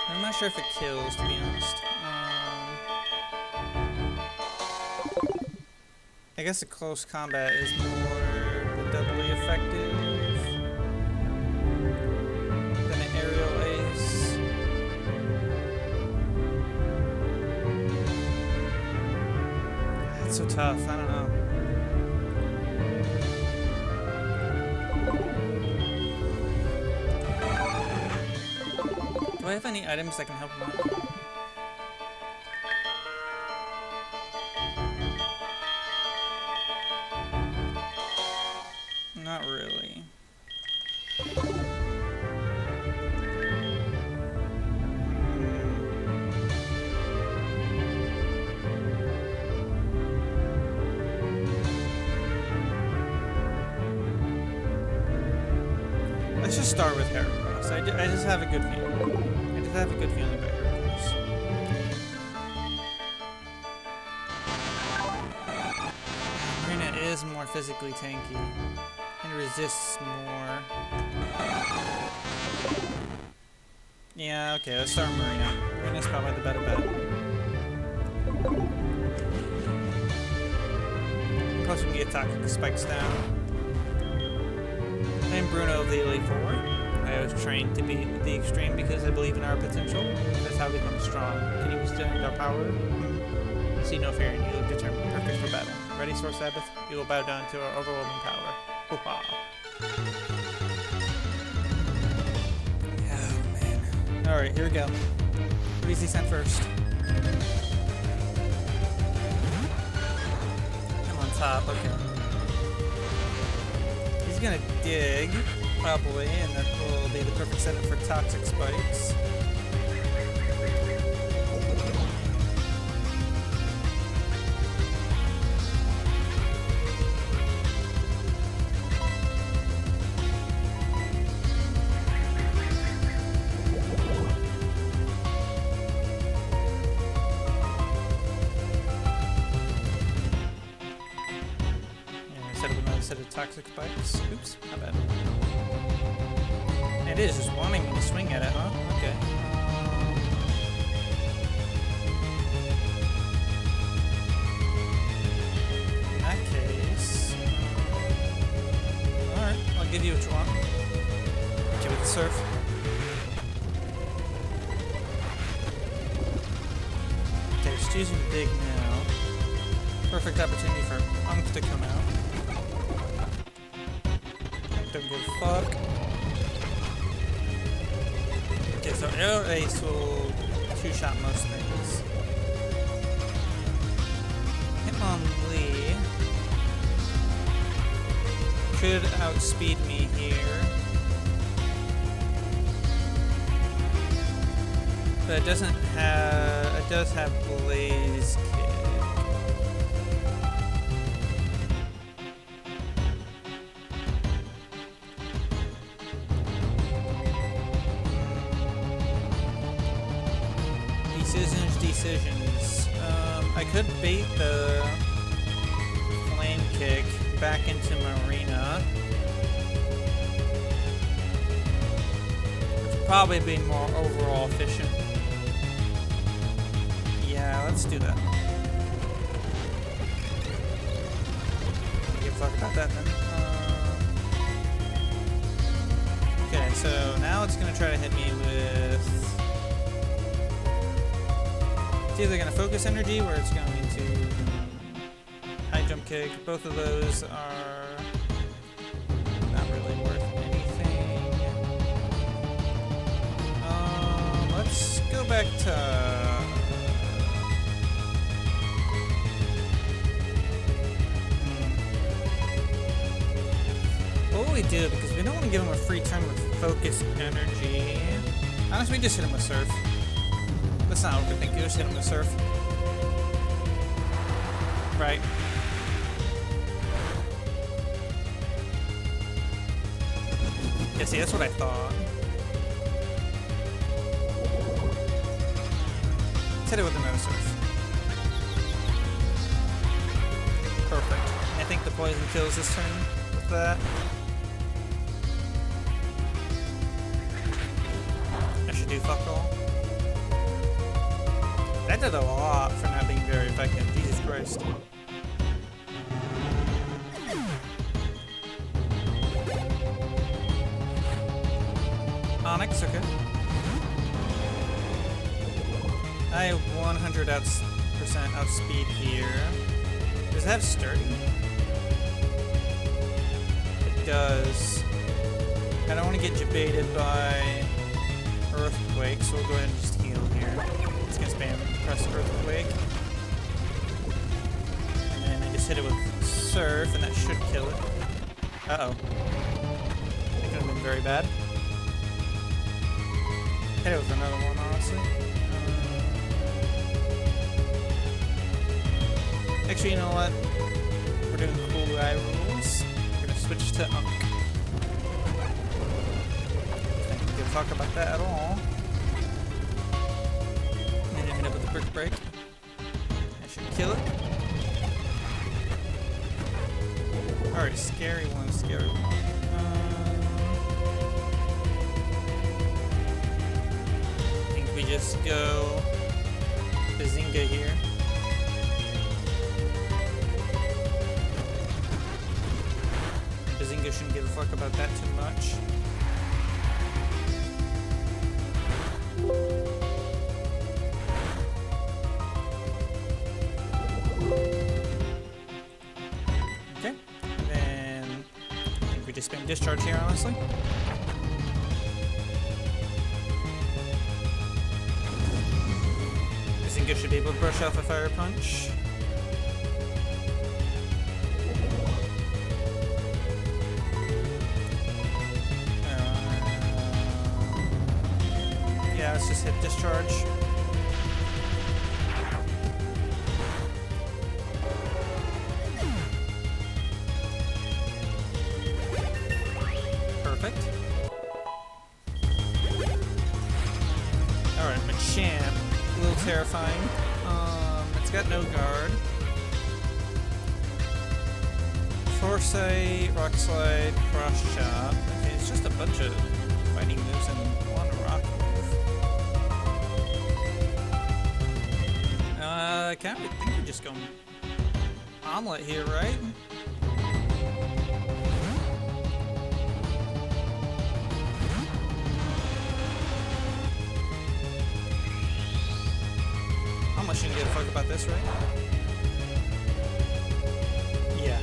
I'm not sure if it kills, to be honest. I guess the close combat is more doubly effective than an aerial ace. It's so tough, I don't know. Do I have any items that can help him out? Not really. Let's just start with Heracross. I just have a good feeling. I have a good feeling about Heracross. Marina is more physically tanky and resists more. Yeah, okay, let's start Marina. Marina's probably the better bet. Plus we can get Toxic Spikes down. And Bruno of the Elite Four. I was trained to be the extreme because I believe in our potential. That's how we become strong. Can you withstand our power? You see no fear in you, look determined, perfect for battle. Ready, Sword Sabbath? You will bow down to our overwhelming power. Hoo-ha. Alright, here we go. Who does he send first? I'm on top, okay. He's gonna dig, probably, and that will be the perfect setup for toxic spikes. Set of toxic spikes. Oops, my bad. It is just wanting me to swing at it, huh? Okay. In that case, alright, I'll give you what you want. Hit you with the surf. Okay, just using the dig now. Perfect opportunity for Unk to come out. Don't give a fuck. Okay, so Air Ace will two-shot most things. Hitmonlee could outspeed me here. But it doesn't have... it does have Blaze Kick. Decisions. I could bait the flame kick back into Marina. Which would probably be more overall efficient. Yeah, let's do that. Don't give a fuck about that then. Okay, so now it's gonna try to hit me with... it's either going to focus energy or it's going to high jump kick. Both of those are not really worth anything. Let's go back to... what will we do? Because we don't want to give him a free turn with focus energy. Honestly, we just hit him with surf. Let's not overthink it, just hit him with surf. Right. Yeah, see, that's what I thought. Let's hit it with another surf. Perfect. I think the poison kills this turn with that. I should do fuck all. That did a lot for not being very effective. Jesus Christ. Onyx, okay. I have 100% outspeed here. Does it have sturdy? It does. I don't want to get jebaited by Earthquake, so we'll go ahead and just heal here. It's gonna spam press Earthquake. And then I just hit it with Surf, and that should kill it. Uh-oh. That could have been very bad. Hit it with another one, honestly. Actually, you know what? We're doing cool guy rules. We're gonna switch to Unk. I don't give a fuck about that at all. And hit it with a Brick Break. That should kill it. Alright, scary one, scary one. I think we just go Bazinga here. Bazinga shouldn't give a fuck about that too much. Okay, and then I think we just spam Discharge here, honestly. think I should be able to brush off a fire punch. Yeah, let's just hit discharge. Perfect. Alright, Machamp. A little terrifying. It's got no guard. Foresight, Rock Slide, Cross Chop. Okay, it's just a bunch of fighting moves and one rock move. I kind of think we just go Omelet here, right? Omelet shouldn't give a fuck about this, right? Yeah.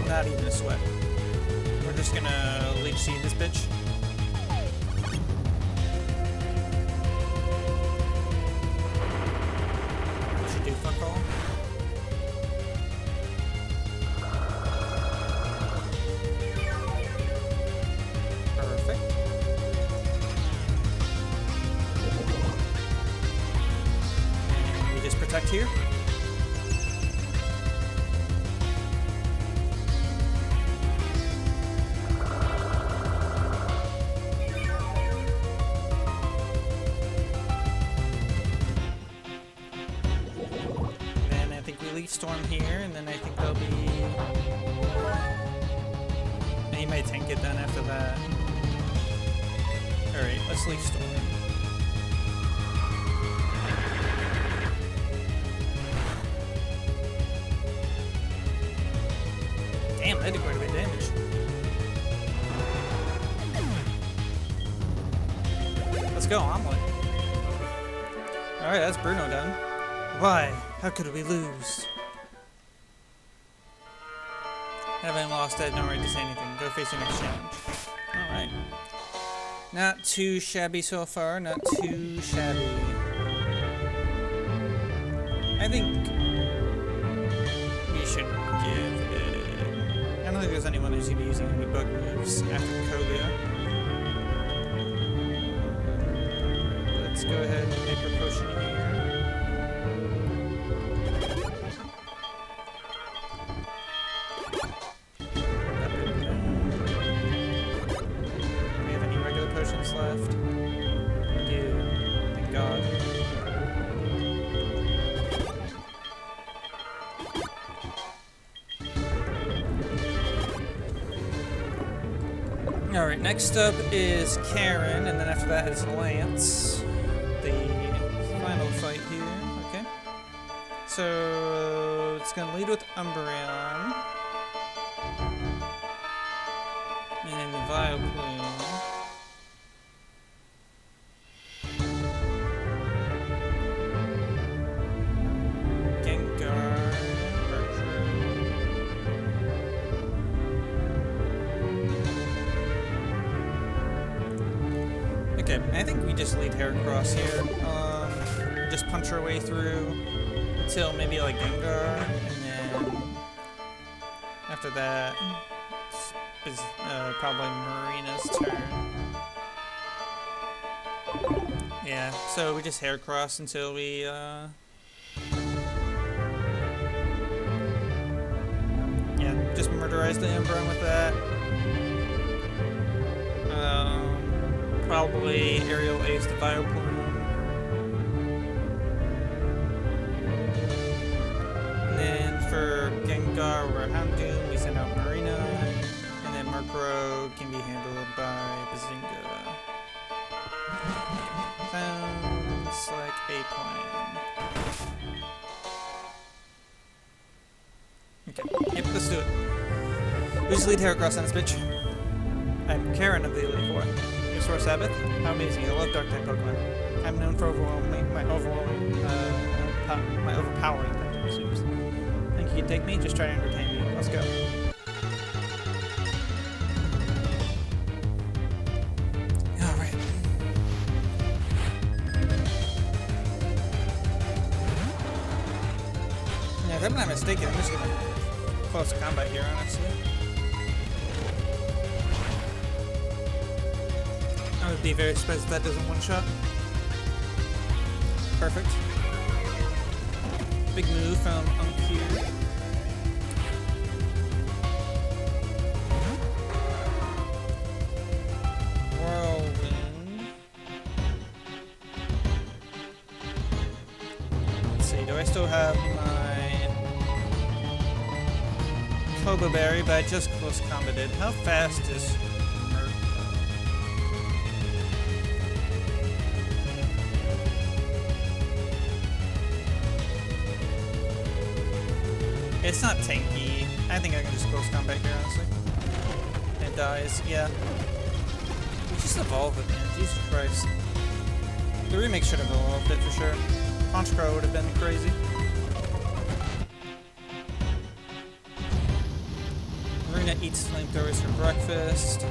Not even a sweat. We're just gonna Leech Seed this bitch. Should do fuck all. Perfect. And we just protect here. Storm here, and then I think there'll be... And he might tank it then after that. Alright, let's leave Storm. Damn, that did quite a bit of damage. Let's go, Omelet. Alright, that's Bruno done. Why? How could we lose? Having lost, I have no right to say anything. Go face your next challenge. Alright. Not too shabby so far, not too shabby. I think we should give it... I don't think there's anyone who's going to be using any bug moves after Koga. Let's go ahead and make our potion here. Left. Dude, thank God. Alright, next up is Karen, and then after that is Lance. The final fight here. Okay. So it's gonna lead with Umbreon. And Vileplume. Okay, I think we just lead Heracross here. Just punch our way through until maybe like Gengar, and then after that, it's probably Marina's turn. Yeah, so we just Heracross until we yeah, just murderize the Umbreon with that. Probably Aerial Ace the Vileplume. And then for Gengar or Houndoom, we send out Marina. And then Murkrow can be handled by Bazinga. Sounds like a plan. Okay, yep, let's do it. We just lead Heracross on this bitch. I'm Karen of the Elite Four. Source Sabbath. How amazing! I love Dark type Pokemon. I'm known for my overpowering type moves. Think you can take me? Just try to entertain me. Let's go. All right. I'm not mistaken, I'm just gonna close combat here, honestly. I would be very surprised if that doesn't one-shot. Perfect. Big move from Unq. Whirlwind. Let's see, do I still have my Koba Berry, but I just close combated. How fast is It's not tanky. I think I can just close combat here, honestly. It dies, yeah. We just evolve it, man. Jesus Christ. The remake should have evolved it for sure. Punch Crow would have been crazy. Marina eats flamethrowers for breakfast.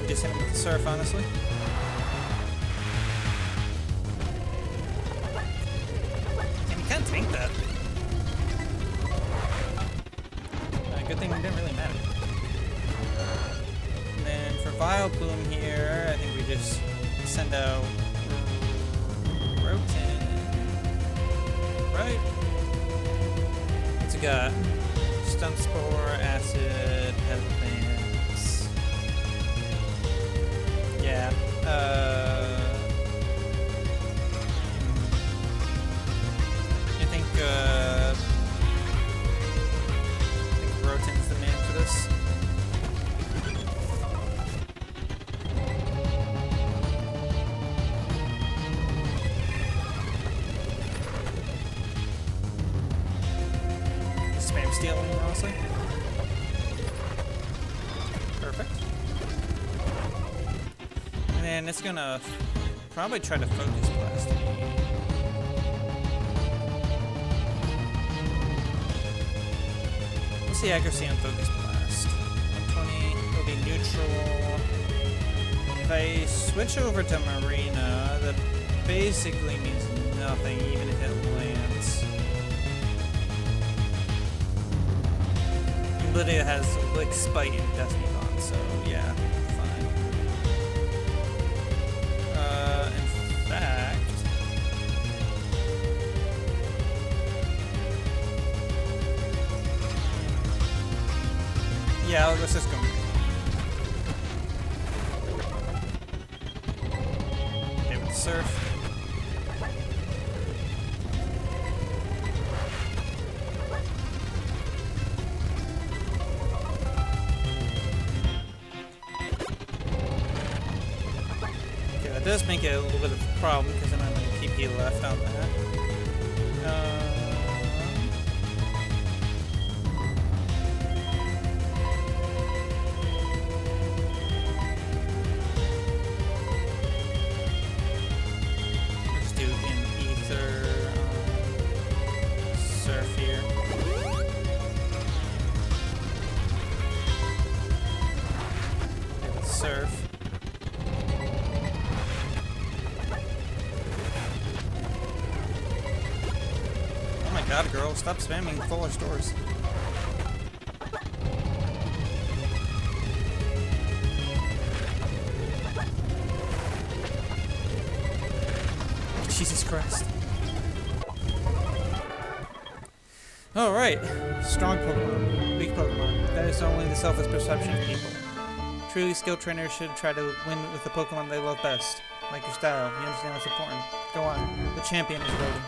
Just hit him with the surf, honestly. And you can't tank that. Good thing it didn't really matter. And then for Vileplume here, I think we just send out Roten. Right? What's it got? Stun Spore, Acid, Headlands. Yeah. I think Roten's the man for this. Spam stealing, honestly. Perfect. And it's gonna probably try to focus blast me. What's the accuracy on focus blast? 120, it'll be neutral. If I switch over to Marina, that basically means nothing, even if it lands. But it has like Spite and Destiny Bond, so yeah. Yeah, let's just go. Okay, with the surf. Okay, that does make it a little bit of a problem because then I'm going to keep he left on that. Surf. Oh my god, girl, stop spamming fuller stores. Jesus Christ. Alright. Strong Pokemon. Weak Pokemon. That is only the selfish perception of people. Truly skilled trainers should try to win with the Pokemon they love best. Like your style. You understand what's important. Go on. The champion is waiting.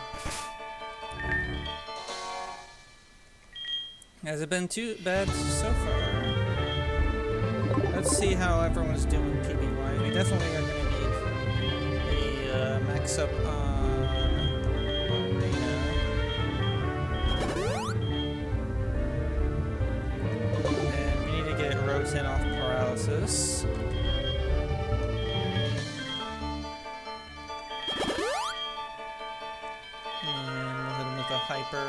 Has it been too bad so far? Let's see how everyone's doing PB-wise. We definitely are going to need a max up on Arena. And we need to get Roten off Paralysis. And we'll hit him with a Hyper.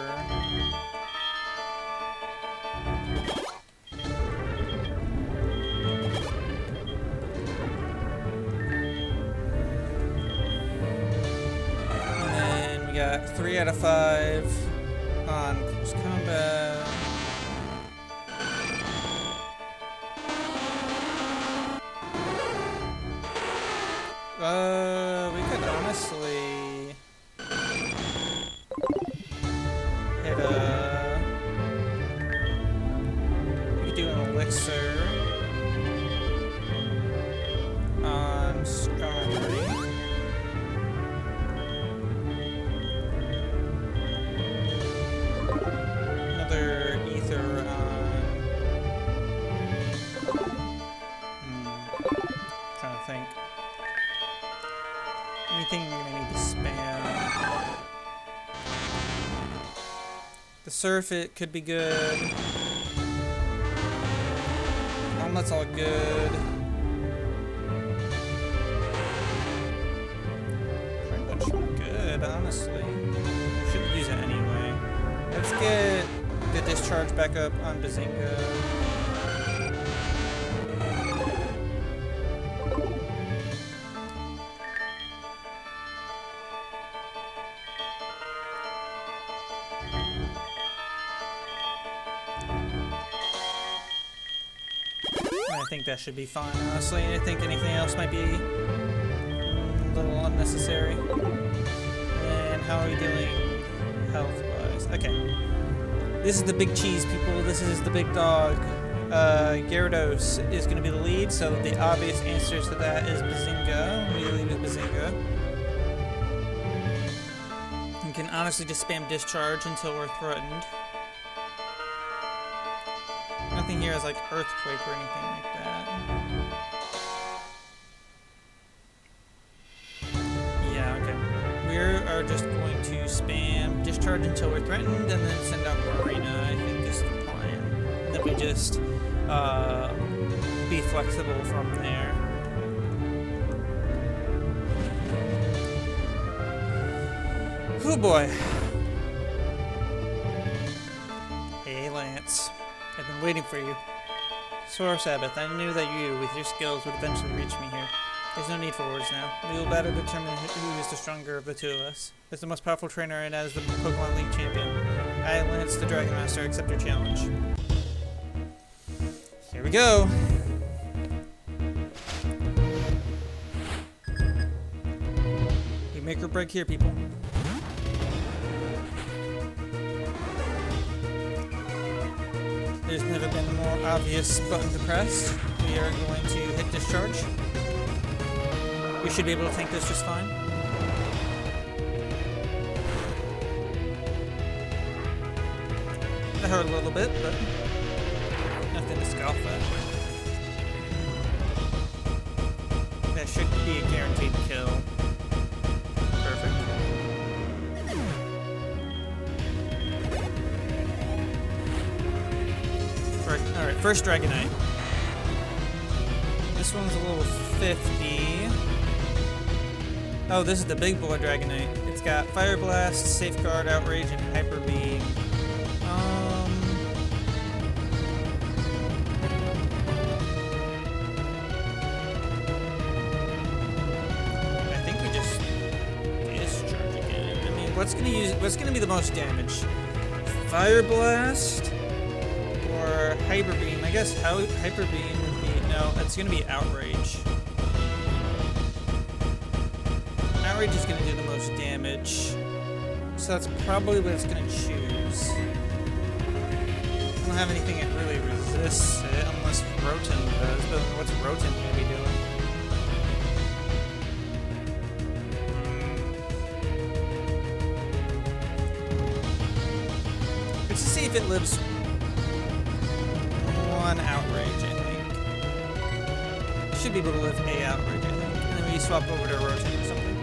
got 3 out of 5 on close combat. We could honestly hit we could do an elixir on Skarmory. Another ether on trying to think. Anything I'm gonna need to spam. The surf, it could be good. That's all good. Pretty much good, honestly. Shouldn't use it anyway. Let's get the discharge back up on Bazinga. I think that should be fine, honestly. I think anything else might be a little unnecessary. And how are we doing health-wise? Okay. This is the big cheese, people. This is the big dog. Gyarados is going to be the lead, so the obvious answer to that is Bazinga. We lead with Bazinga. You can honestly just spam discharge until we're threatened. Nothing here is like earthquake or anything like that. Yeah, okay. We are just going to spam discharge until we're threatened and then send out Marina, I think is the plan. And then we just be flexible from there. Oh boy. Hey Lance. I've been waiting for you. Sora Sabbath, I knew that you, with your skills, would eventually reach me here. There's no need for words now. We will battle to determine who is the stronger of the two of us. As the most powerful trainer and as the Pokemon League champion, I, Lance the Dragon Master, accept your challenge. Here we go! We make or break here, people. There's never been a more obvious button to press. We are going to hit discharge. We should be able to tank this just fine. That hurt a little bit, but nothing to scoff at. That should be a guaranteed kill. Perfect. Alright, first Dragonite. This one's a little 50. Oh, this is the big boy Dragonite. It's got Fire Blast, Safeguard, Outrage, and Hyper Beam. I think we just discharge again. I mean, what's gonna be the most damage? Fire Blast? Or Hyper Beam. I guess Hyper Beam would be... No, that's going to be Outrage. Outrage is going to do the most damage. So that's probably what it's going to choose. I don't have anything that really resists it, unless Rotom does. But what's Rotom going to be doing? Let's just see if it lives... one Outrage, I think. Should be able to live a Outrage, I think. And then we swap over to Rotom or something.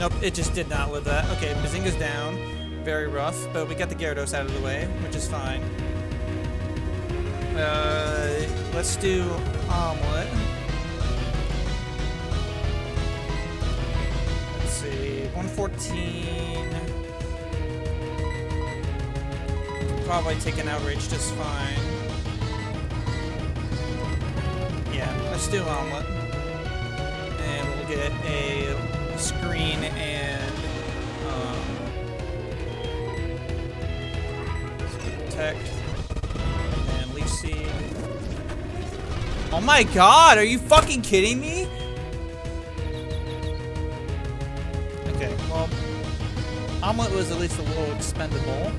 Nope, it just did not live that. Okay, Bazinga's down. Very rough, but we got the Gyarados out of the way, which is fine. Let's do Omelet. Let's see, 114. Probably take an Outrage just fine. Yeah, let's do Omelet. And we'll get a screen and protect and leaf seed. Oh my god, are you fucking kidding me? Okay, well, Omelet was at least a little expendable.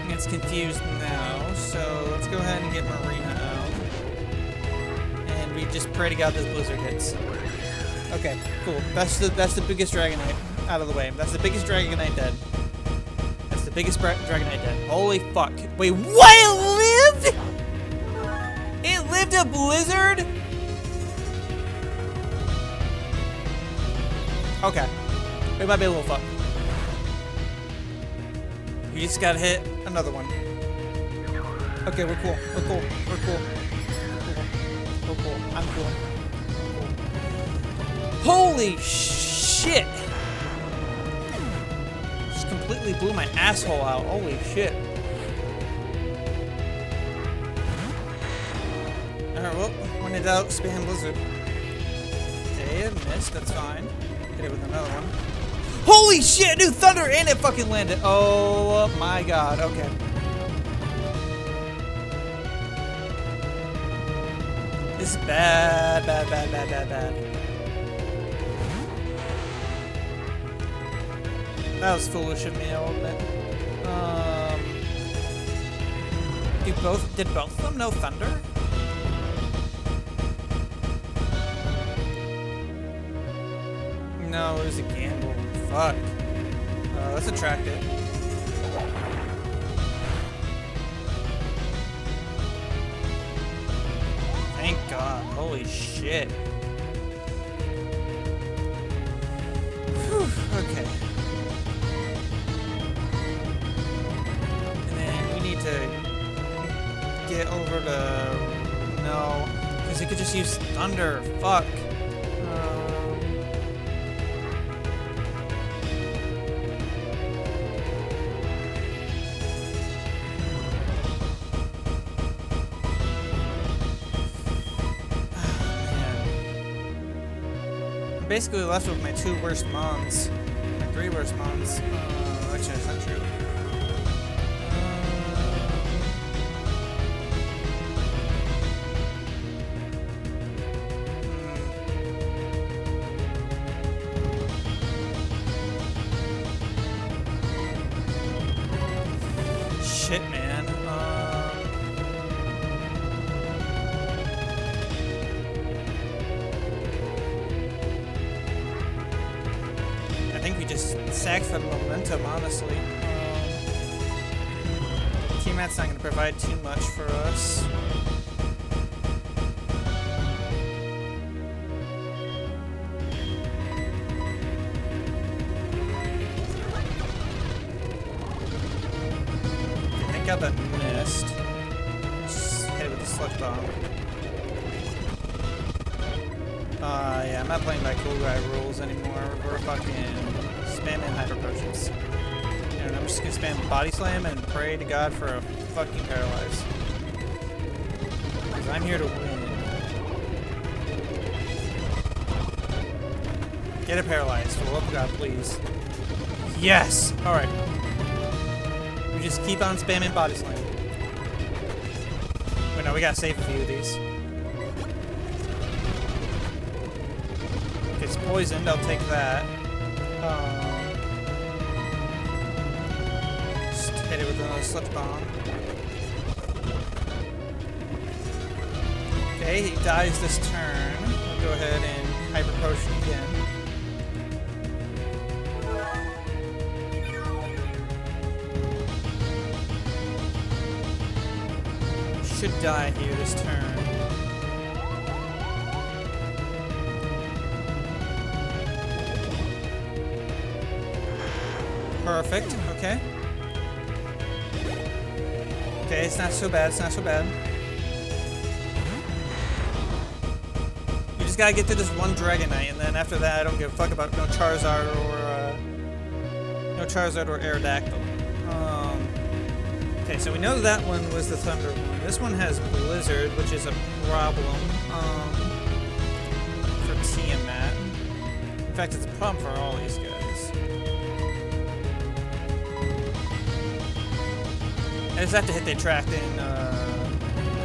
It's confused now, so let's go ahead and get Marina out. And we just pray to God this blizzard hits. Okay, cool. That's the biggest Dragonite out of the way. That's the biggest Dragonite dead. That's the biggest Dragonite dead. Holy fuck. Wait, what? It lived? It lived a blizzard? Okay. We might be a little fucked. You just gotta hit another one. Okay, we're cool. We're cool. We're cool. We're cool. I'm cool. Holy shit! Just completely blew my asshole out. Holy shit. Alright, well, when in doubt, spam Blizzard. Okay, it missed. That's fine. Hit it with another one. Holy shit, dude, thunder, and it fucking landed. Oh my god, okay. This is bad, bad, bad, bad, bad, bad. That was foolish of me, I'll admit. Did both of them know thunder? No, it was a gamble. Fuck. Let's attract it. Thank God. Holy shit. Whew, okay. And then we need to get over to... No. Because we could just use thunder. Fuck. Basically left with my 2 worst mons. My 3 worst mons. Actually, that's not true. Shit, man. I think we just sacked for momentum, honestly. Keymat's not going to provide too much for us. I think I that missed. Just hit it with the sludge bomb. Yeah, I'm not playing by cool guy rules anymore. We're fucking spamming hyper potions. And I'm just gonna spam body slam and pray to God for a fucking paralyze. Because I'm here to win. Get a paralyze, for the love of God, please. Yes! Alright. We just keep on spamming body slam. Wait, no, we gotta save a few of these. It's poisoned, I'll take that. Just hit it with another sludge bomb. Okay, he dies this turn. I'll go ahead and hyper potion again. Should die here this turn. Perfect, okay. Okay, it's not so bad, it's not so bad. You just gotta get to this one Dragonite, and then after that I don't give a fuck about no Charizard or Aerodactyl. Okay, so we know that one was the Thunder one. This one has Blizzard, which is a problem for Tiamat. In fact, it's a problem for all these guys. I just have to hit the attract and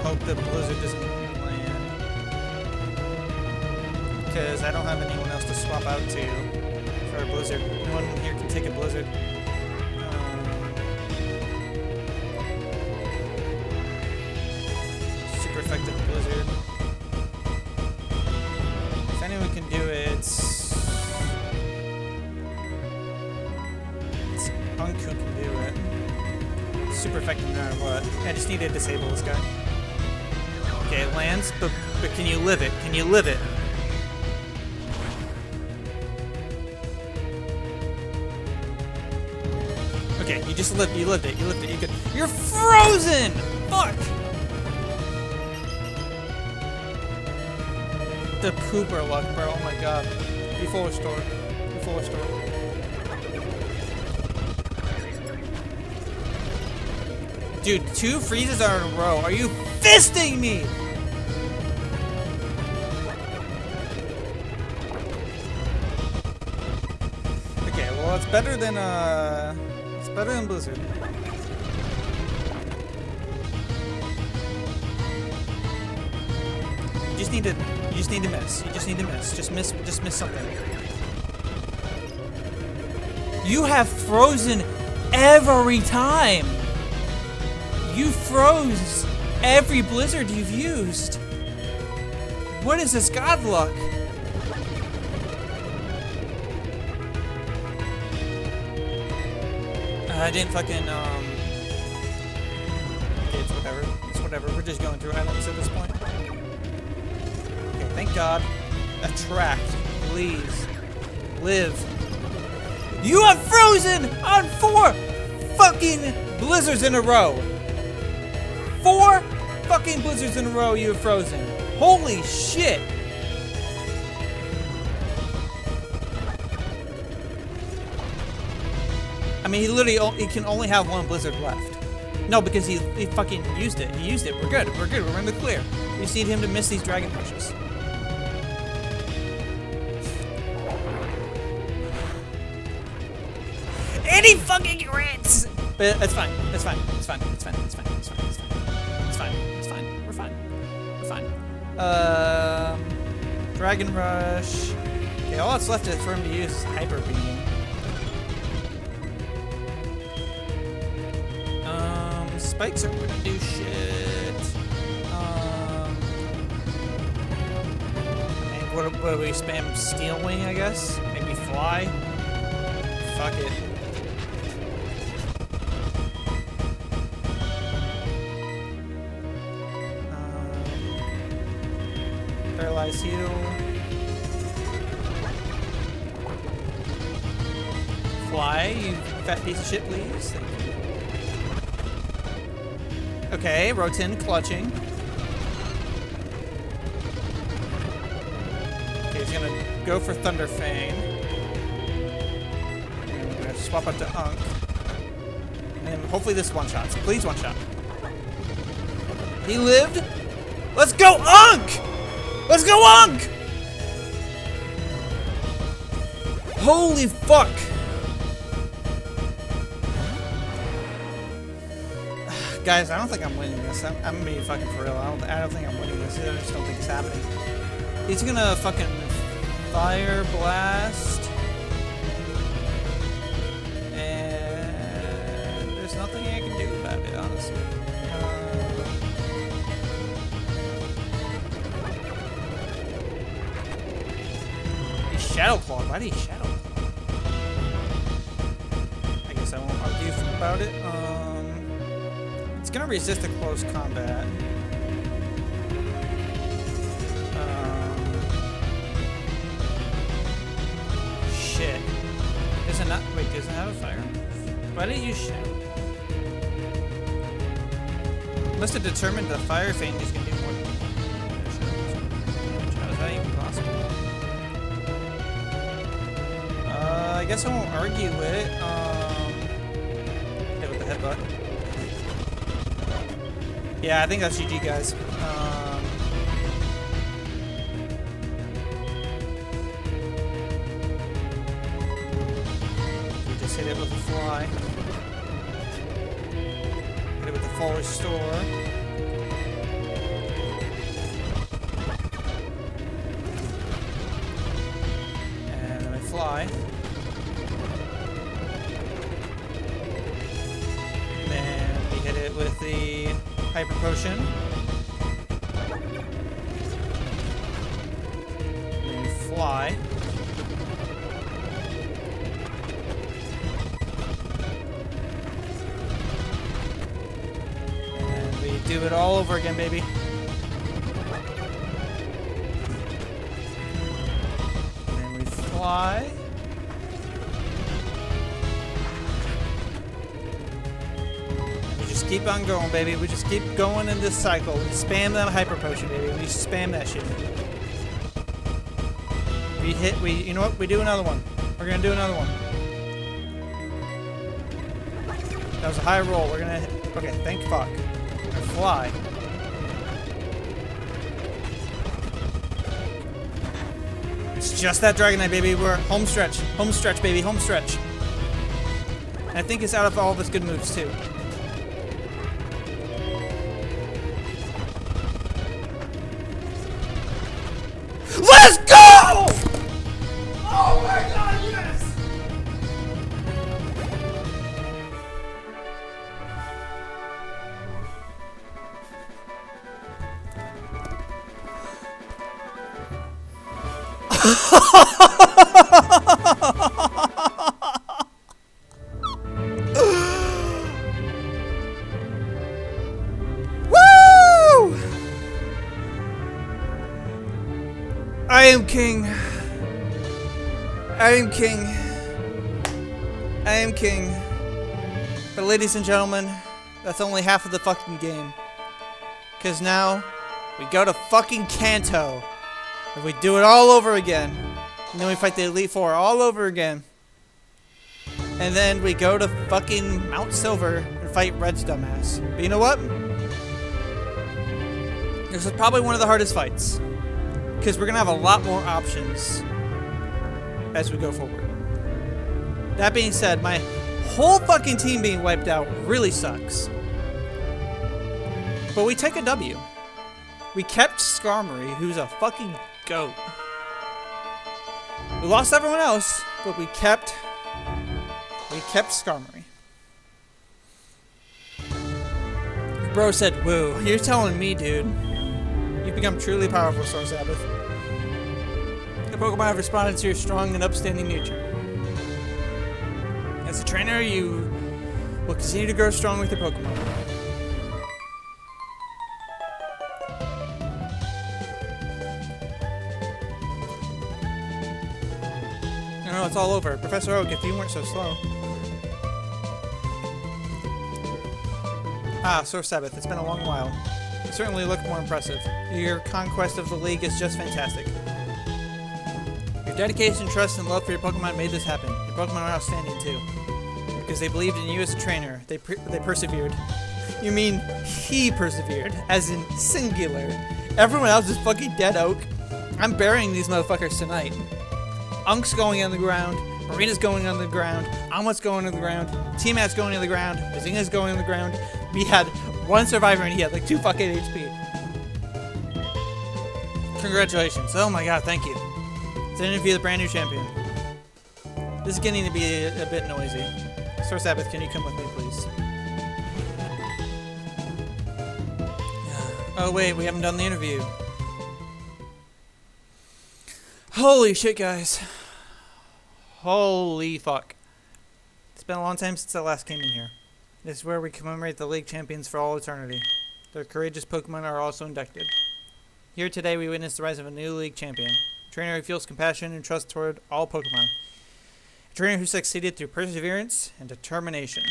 hope the blizzard doesn't land. Because I don't have anyone else to swap out to for a blizzard. No one here can take a blizzard. Super effective blizzard. If anyone can do it, it's Unk who can do it. Super effective no matter what. I just need to disable this guy. Okay, it lands, but can you live it? Can you live it? Okay, you just lived. You lived it. You lived it. You could. You're frozen. Fuck. The pooper luck, bro. Oh my god. Be full restore. Be full restore. Dude, 2 freezes are in a row. Are you fisting me? Okay, well it's better than Blizzard. You just need to miss. You just need to miss. Just miss something. You have frozen every time. You froze every blizzard you've used. What is this god luck? I didn't fucking okay, it's whatever. It's whatever. We're just going through items at this point. Okay, thank God. Attract, please. Live. You have frozen on 4 fucking blizzards in a row. 4 fucking blizzards in a row you have frozen. Holy shit. I mean, he can only have 1 blizzard left. No, because he fucking used it. He used it. We're good. We're good. We're in the clear. We just need him to miss these dragon rushes. And he fucking crits! But it's fine. It's fine. It's fine. It's fine. It's fine. It's fine. It's fine. It's fine. It's fine. We're fine. We're fine. Dragon rush. Okay, all that's left for him to use is hyper beam. Spikes aren't gonna do shit. What do we spam? Steel wing, I guess? Maybe fly? Fuck it. Paralyze heal. Fly, you fat piece of shit, please. Thank you. Okay, Rotin clutching. Okay, he's gonna go for Thunder Fang. And we're gonna swap up to Unk. And hopefully this one-shots. Please one-shot. He lived. Let's go, Unk! Let's go, Unk! Holy fuck! Guys, I don't think I'm winning this. I'm gonna be fucking for real. I don't think I'm winning this. I just don't think it's happening. He's gonna fucking fire blast. And there's nothing I can do about it, honestly. He's Shadow Claw. Why did he Shadow Claw? I guess I won't argue about it. It's gonna resist a close combat. Shit. Does it not? Wait, does it have a fire? Why did it use Shadow? Must have determined the fire thing is gonna do more damage. How is that even possible? I guess I won't argue with it. Hit with the headbutt. Yeah, I think that's GG, guys. it with a fly. Hit it with the full restore. And then I fly. Then we hit it with the hyper potion. Then we fly. Do it all over again, baby. And then we fly. We just keep on going, baby. We just keep going in this cycle. We spam that hyper potion, baby. We spam that shit. You know what? We do another one. We're gonna do another one. That was a high roll. We're gonna hit. Okay, thank fuck. Fly. It's just that Dragonite, baby. We're home stretch. Home stretch, baby. Home stretch. And I think it's out of all of its good moves, too. Let's go! Oh my god, yes! Woo! I am king. I am king. I am king. But ladies and gentlemen, that's only half of the fucking game. 'Cause now we go to fucking Kanto. If we do it all over again, and then we fight the Elite Four all over again, and then we go to fucking Mount Silver and fight Red's dumbass. But you know what? This is probably one of the hardest fights, because we're gonna have a lot more options as we go forward. That being said, my whole fucking team being wiped out really sucks. But we take a W. We kept Skarmory, who's a fucking goat. We lost everyone else, but we kept Skarmory. Bro said, "Woo, you're telling me, dude. You've become truly powerful, Star Sabbath. The Pokemon have responded to your strong and upstanding nature. As a trainer, you will continue to grow strong with your Pokemon." No, it's all over. Professor Oak, if you weren't so slow. Ah, Source Sabbath, it's been a long while. You certainly look more impressive. Your conquest of the League is just fantastic. Your dedication, trust, and love for your Pokemon made this happen. Your Pokemon are outstanding too. Because they believed in you as a trainer. They persevered. You mean, he persevered, as in singular. Everyone else is fucking dead, Oak. I'm burying these motherfuckers tonight. Unk's going on the ground, Marina's going on the ground, Amon's going on the ground, T-Mat's going on the ground, Bazinga's going on the ground. We had one survivor and he had like 2 fucking HP. Congratulations. Oh my god, thank you. It's an interview with the brand new champion. This is getting to be a bit noisy. Sir Sabbath, can you come with me, please? Oh wait, we haven't done the interview. Holy shit, guys. Holy fuck. It's been a long time since I last came in here. This is where we commemorate the League Champions for all eternity. Their courageous Pokemon are also inducted. Here today we witness the rise of a new League Champion. A trainer who feels compassion and trust toward all Pokemon. A trainer who succeeded through perseverance and determination.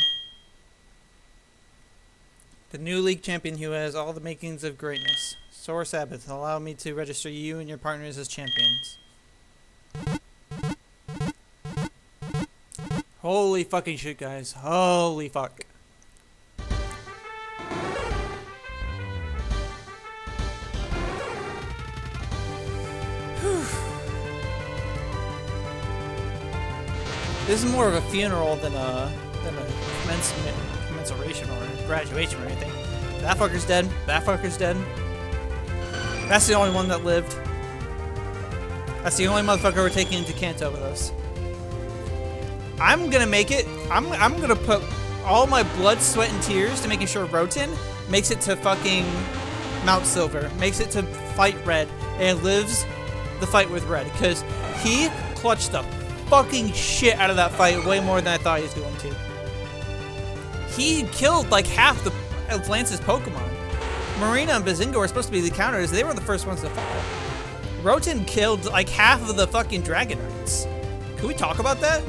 The new League Champion who has all the makings of greatness. Sora Sabbath, allow me to register you and your partners as champions. Holy fucking shit, guys. Holy fuck. This is more of a funeral than a commensuration or graduation or anything. That fucker's dead. That fucker's dead. That's the only one that lived. That's the only motherfucker we're taking into Kanto with us. I'm gonna make it. I'm gonna put all my blood, sweat, and tears to making sure Roten makes it to fucking Mount Silver, makes it to fight Red, and lives the fight with Red, because he clutched the fucking shit out of that fight way more than I thought he was going to. He killed like half of Lance's Pokemon. Marina and Bazinga were supposed to be the counters. They were the first ones to fall. Roten killed like half of the fucking Dragonites. Can we talk about that?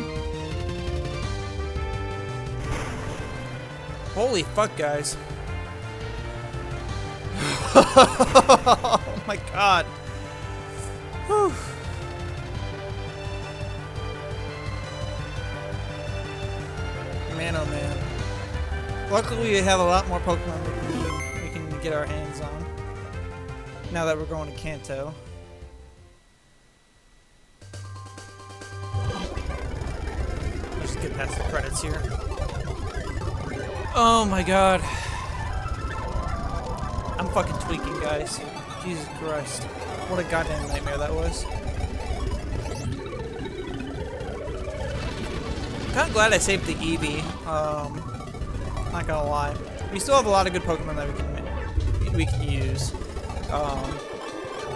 Holy fuck, guys. Oh my god. Whew. Man, oh man. Luckily, we have a lot more Pokemon we can get our hands on. Now that we're going to Kanto. Let's just get past the credits here. Oh my god. I'm fucking tweaking, guys. Jesus Christ. What a goddamn nightmare that was. I'm kind of glad I saved the Eevee. Not gonna lie. We still have a lot of good Pokemon that we can use.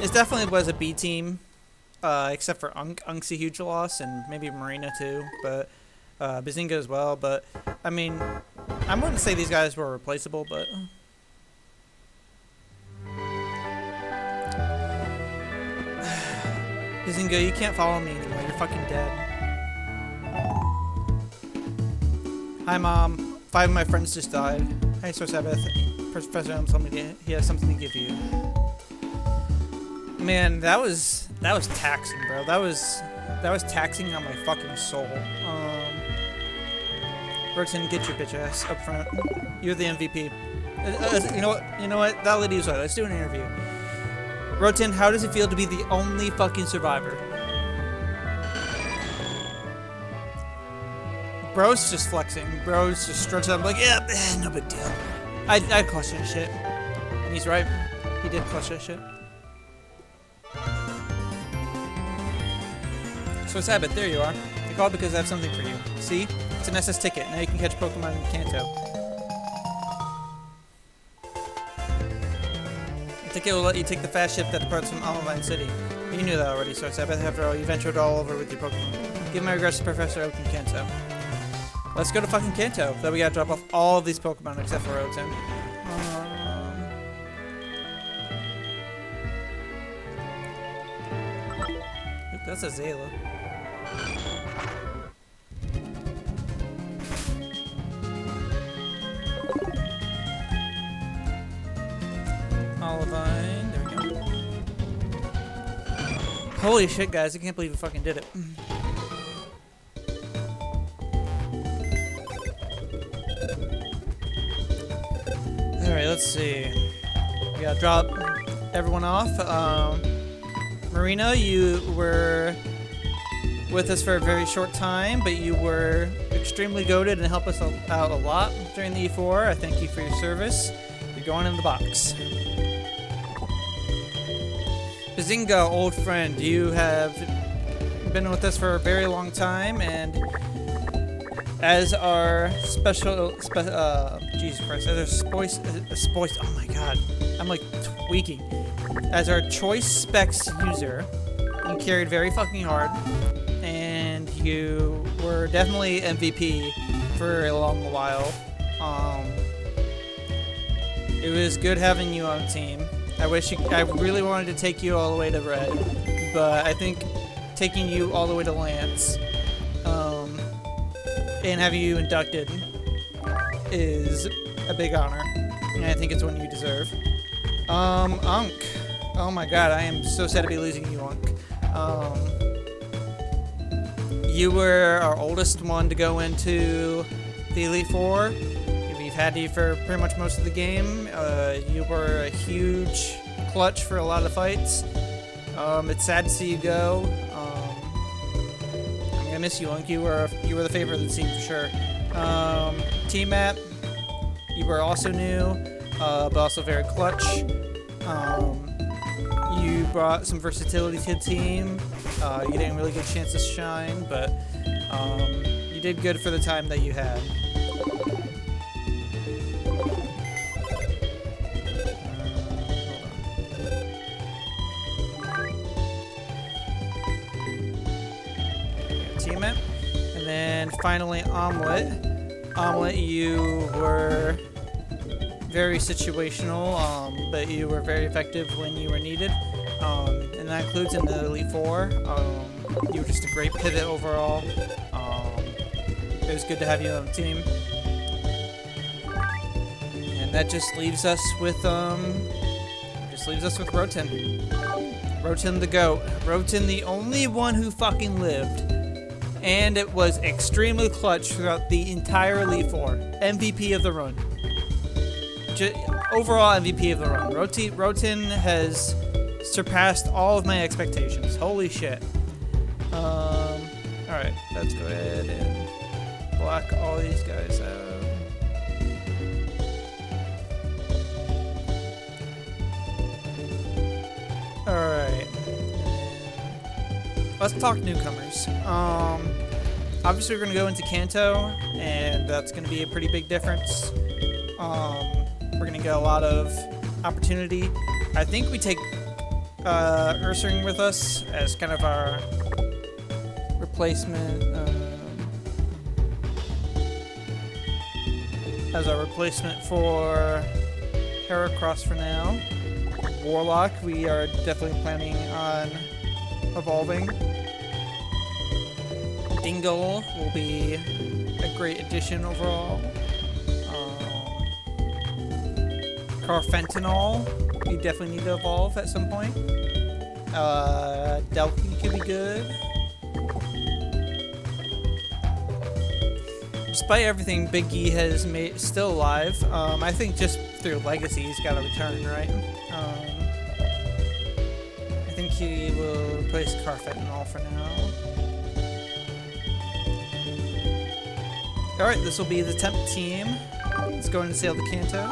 It definitely was a B team, except for Unk's a huge loss, and maybe Marina too, but Bazinga as well. But I mean, I wouldn't say these guys were replaceable, but Bazinga, you can't follow me anymore. You're fucking dead. Hi, Mom. 5 of my friends just died. Hey, Source Sabbath. Professor Elm told me he has something to give you. Man, that was taxing, bro. That was taxing on my fucking soul. Roten, get your bitch ass up front. You're the MVP. You know what? That lady is right. Let's do an interview. Roten, how does it feel to be the only fucking survivor? Bro's just flexing. Bro's just stretching up like, yeah, no big deal. I'd clutch that shit. And he's right. He did clutch that shit. So Sabbath, there you are. I called because I have something for you. See? It's an SS ticket. Now you can catch Pokemon in Kanto. The ticket will let you take the fast ship that departs from Almavine City. You knew that already, so Sabbath. After all, you ventured all over with your Pokemon. Give my regards to Professor Oak in Kanto. Let's go to fucking Kanto. Then we gotta drop off all of these Pokemon except for Roten. That's a Zayla. Olivine. There we go. Holy shit, guys. I can't believe we fucking did it. Alright, let's see. We gotta drop everyone off. Marina, you were with us for a very short time, but you were extremely goated and helped us out a lot during the E4. I thank you for your service. You're going in the box. Bazinga, old friend, you have been with us for a very long time, and as our Jesus Christ, as our oh my god, I'm like tweaking. As our choice specs user, you carried very fucking hard, and you were definitely MVP for a long while. It was good having you on the team. I really wanted to take you all the way to Red, but I think taking you all the way to Lance, and having you inducted is a big honor, and I think it's one you deserve. Unk. Oh my god, I am so sad to be losing you, Unk. You were our oldest one to go into the Elite Four. We've had you for pretty much most of the game. You were a huge clutch for a lot of fights. It's sad to see you go. I'm I miss you, Link. You were the favorite of the team for sure. Team map, you were also new, but also very clutch. You brought some versatility to the team. You didn't really get a chance to shine, but you did good for the time that you had. Team map. And then finally Omelet. Omelet, you were very situational, but you were very effective when you were needed. And that includes in the Elite Four. You were just a great pivot overall. It was good to have you on the team. And that just leaves us with Roten. Roten the GOAT. Roten the only one who fucking lived. And it was extremely clutch throughout the entire Elite Four. MVP of the run. Overall MVP of the run. Roten has surpassed all of my expectations. Holy shit. Alright, let's go ahead and block all these guys out. Alright. Let's talk newcomers. Obviously we're going to go into Kanto, and that's going to be a pretty big difference. We're going to get a lot of opportunity. I think we take Ursaring with us as kind of our replacement, for Heracross for now. Warlock, we are definitely planning on evolving. Dingle will be a great addition overall. Carfentanil, we definitely need to evolve at some point. Delphi could be good. Despite everything Big E has made still alive, I think just through legacy he's got to return, right? I think he will replace Carfentanil for now. Alright, this will be the temp team. Let's go and sail the Kanto.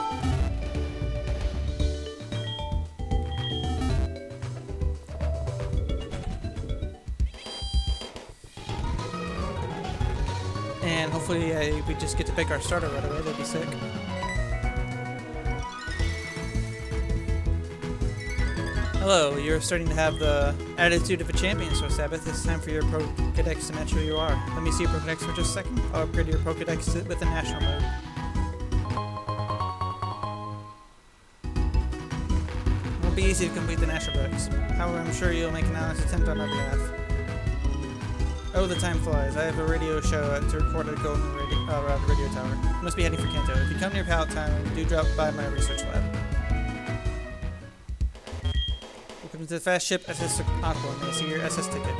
And hopefully we just get to pick our starter right away. That'd be sick. Hello, you're starting to have the attitude of a champion, so Sabbath. It's time for your Pokedex to match who you are. Let me see your Pokedex for just a second. I'll upgrade your Pokedex with the national mode. It won't be easy to complete the national Pokedex. However, I'm sure you'll make an honest attempt on our behalf. Oh, the time flies. I have a radio show to record at Golden Radio Tower. You must be heading for Kanto. If you come near Pallet Town, do drop by my research lab. Welcome to the fast ship SS Aqua. May I see your SS ticket?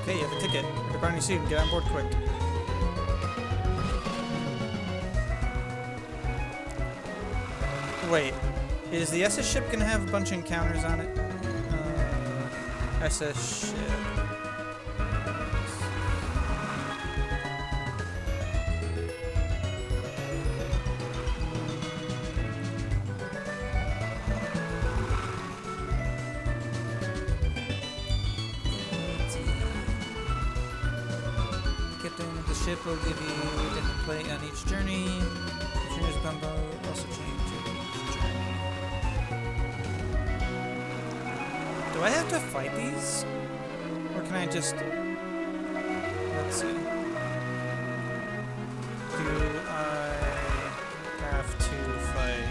Okay, you have a ticket. We're departing soon. Get on board quick. Wait, is the SS ship gonna have a bunch of encounters on it? SS ship. The ship will give you a different play on each journey. The journey's combo also change each journey. Do I have to fight these? Or can I just... Let's see. Do I have to fight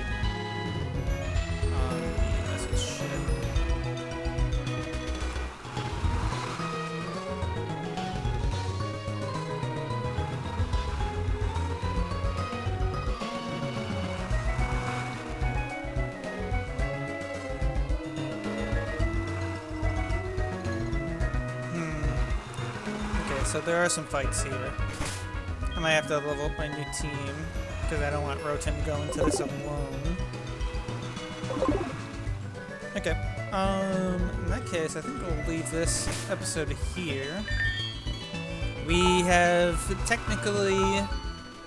on the SS ship? So there are some fights here. I might have to level up my new team, because I don't want Roten to go into this alone. Okay. In that case, I think we'll leave this episode here. We have technically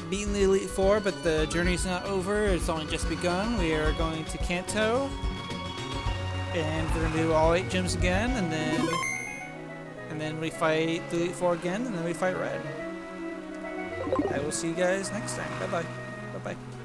beaten the Elite Four, but the journey's not over. It's only just begun. We are going to Kanto, and we're gonna do all 8 gyms again, and then we fight the Elite Four again, and then we fight Red. I will see you guys next time. Bye bye. Bye bye.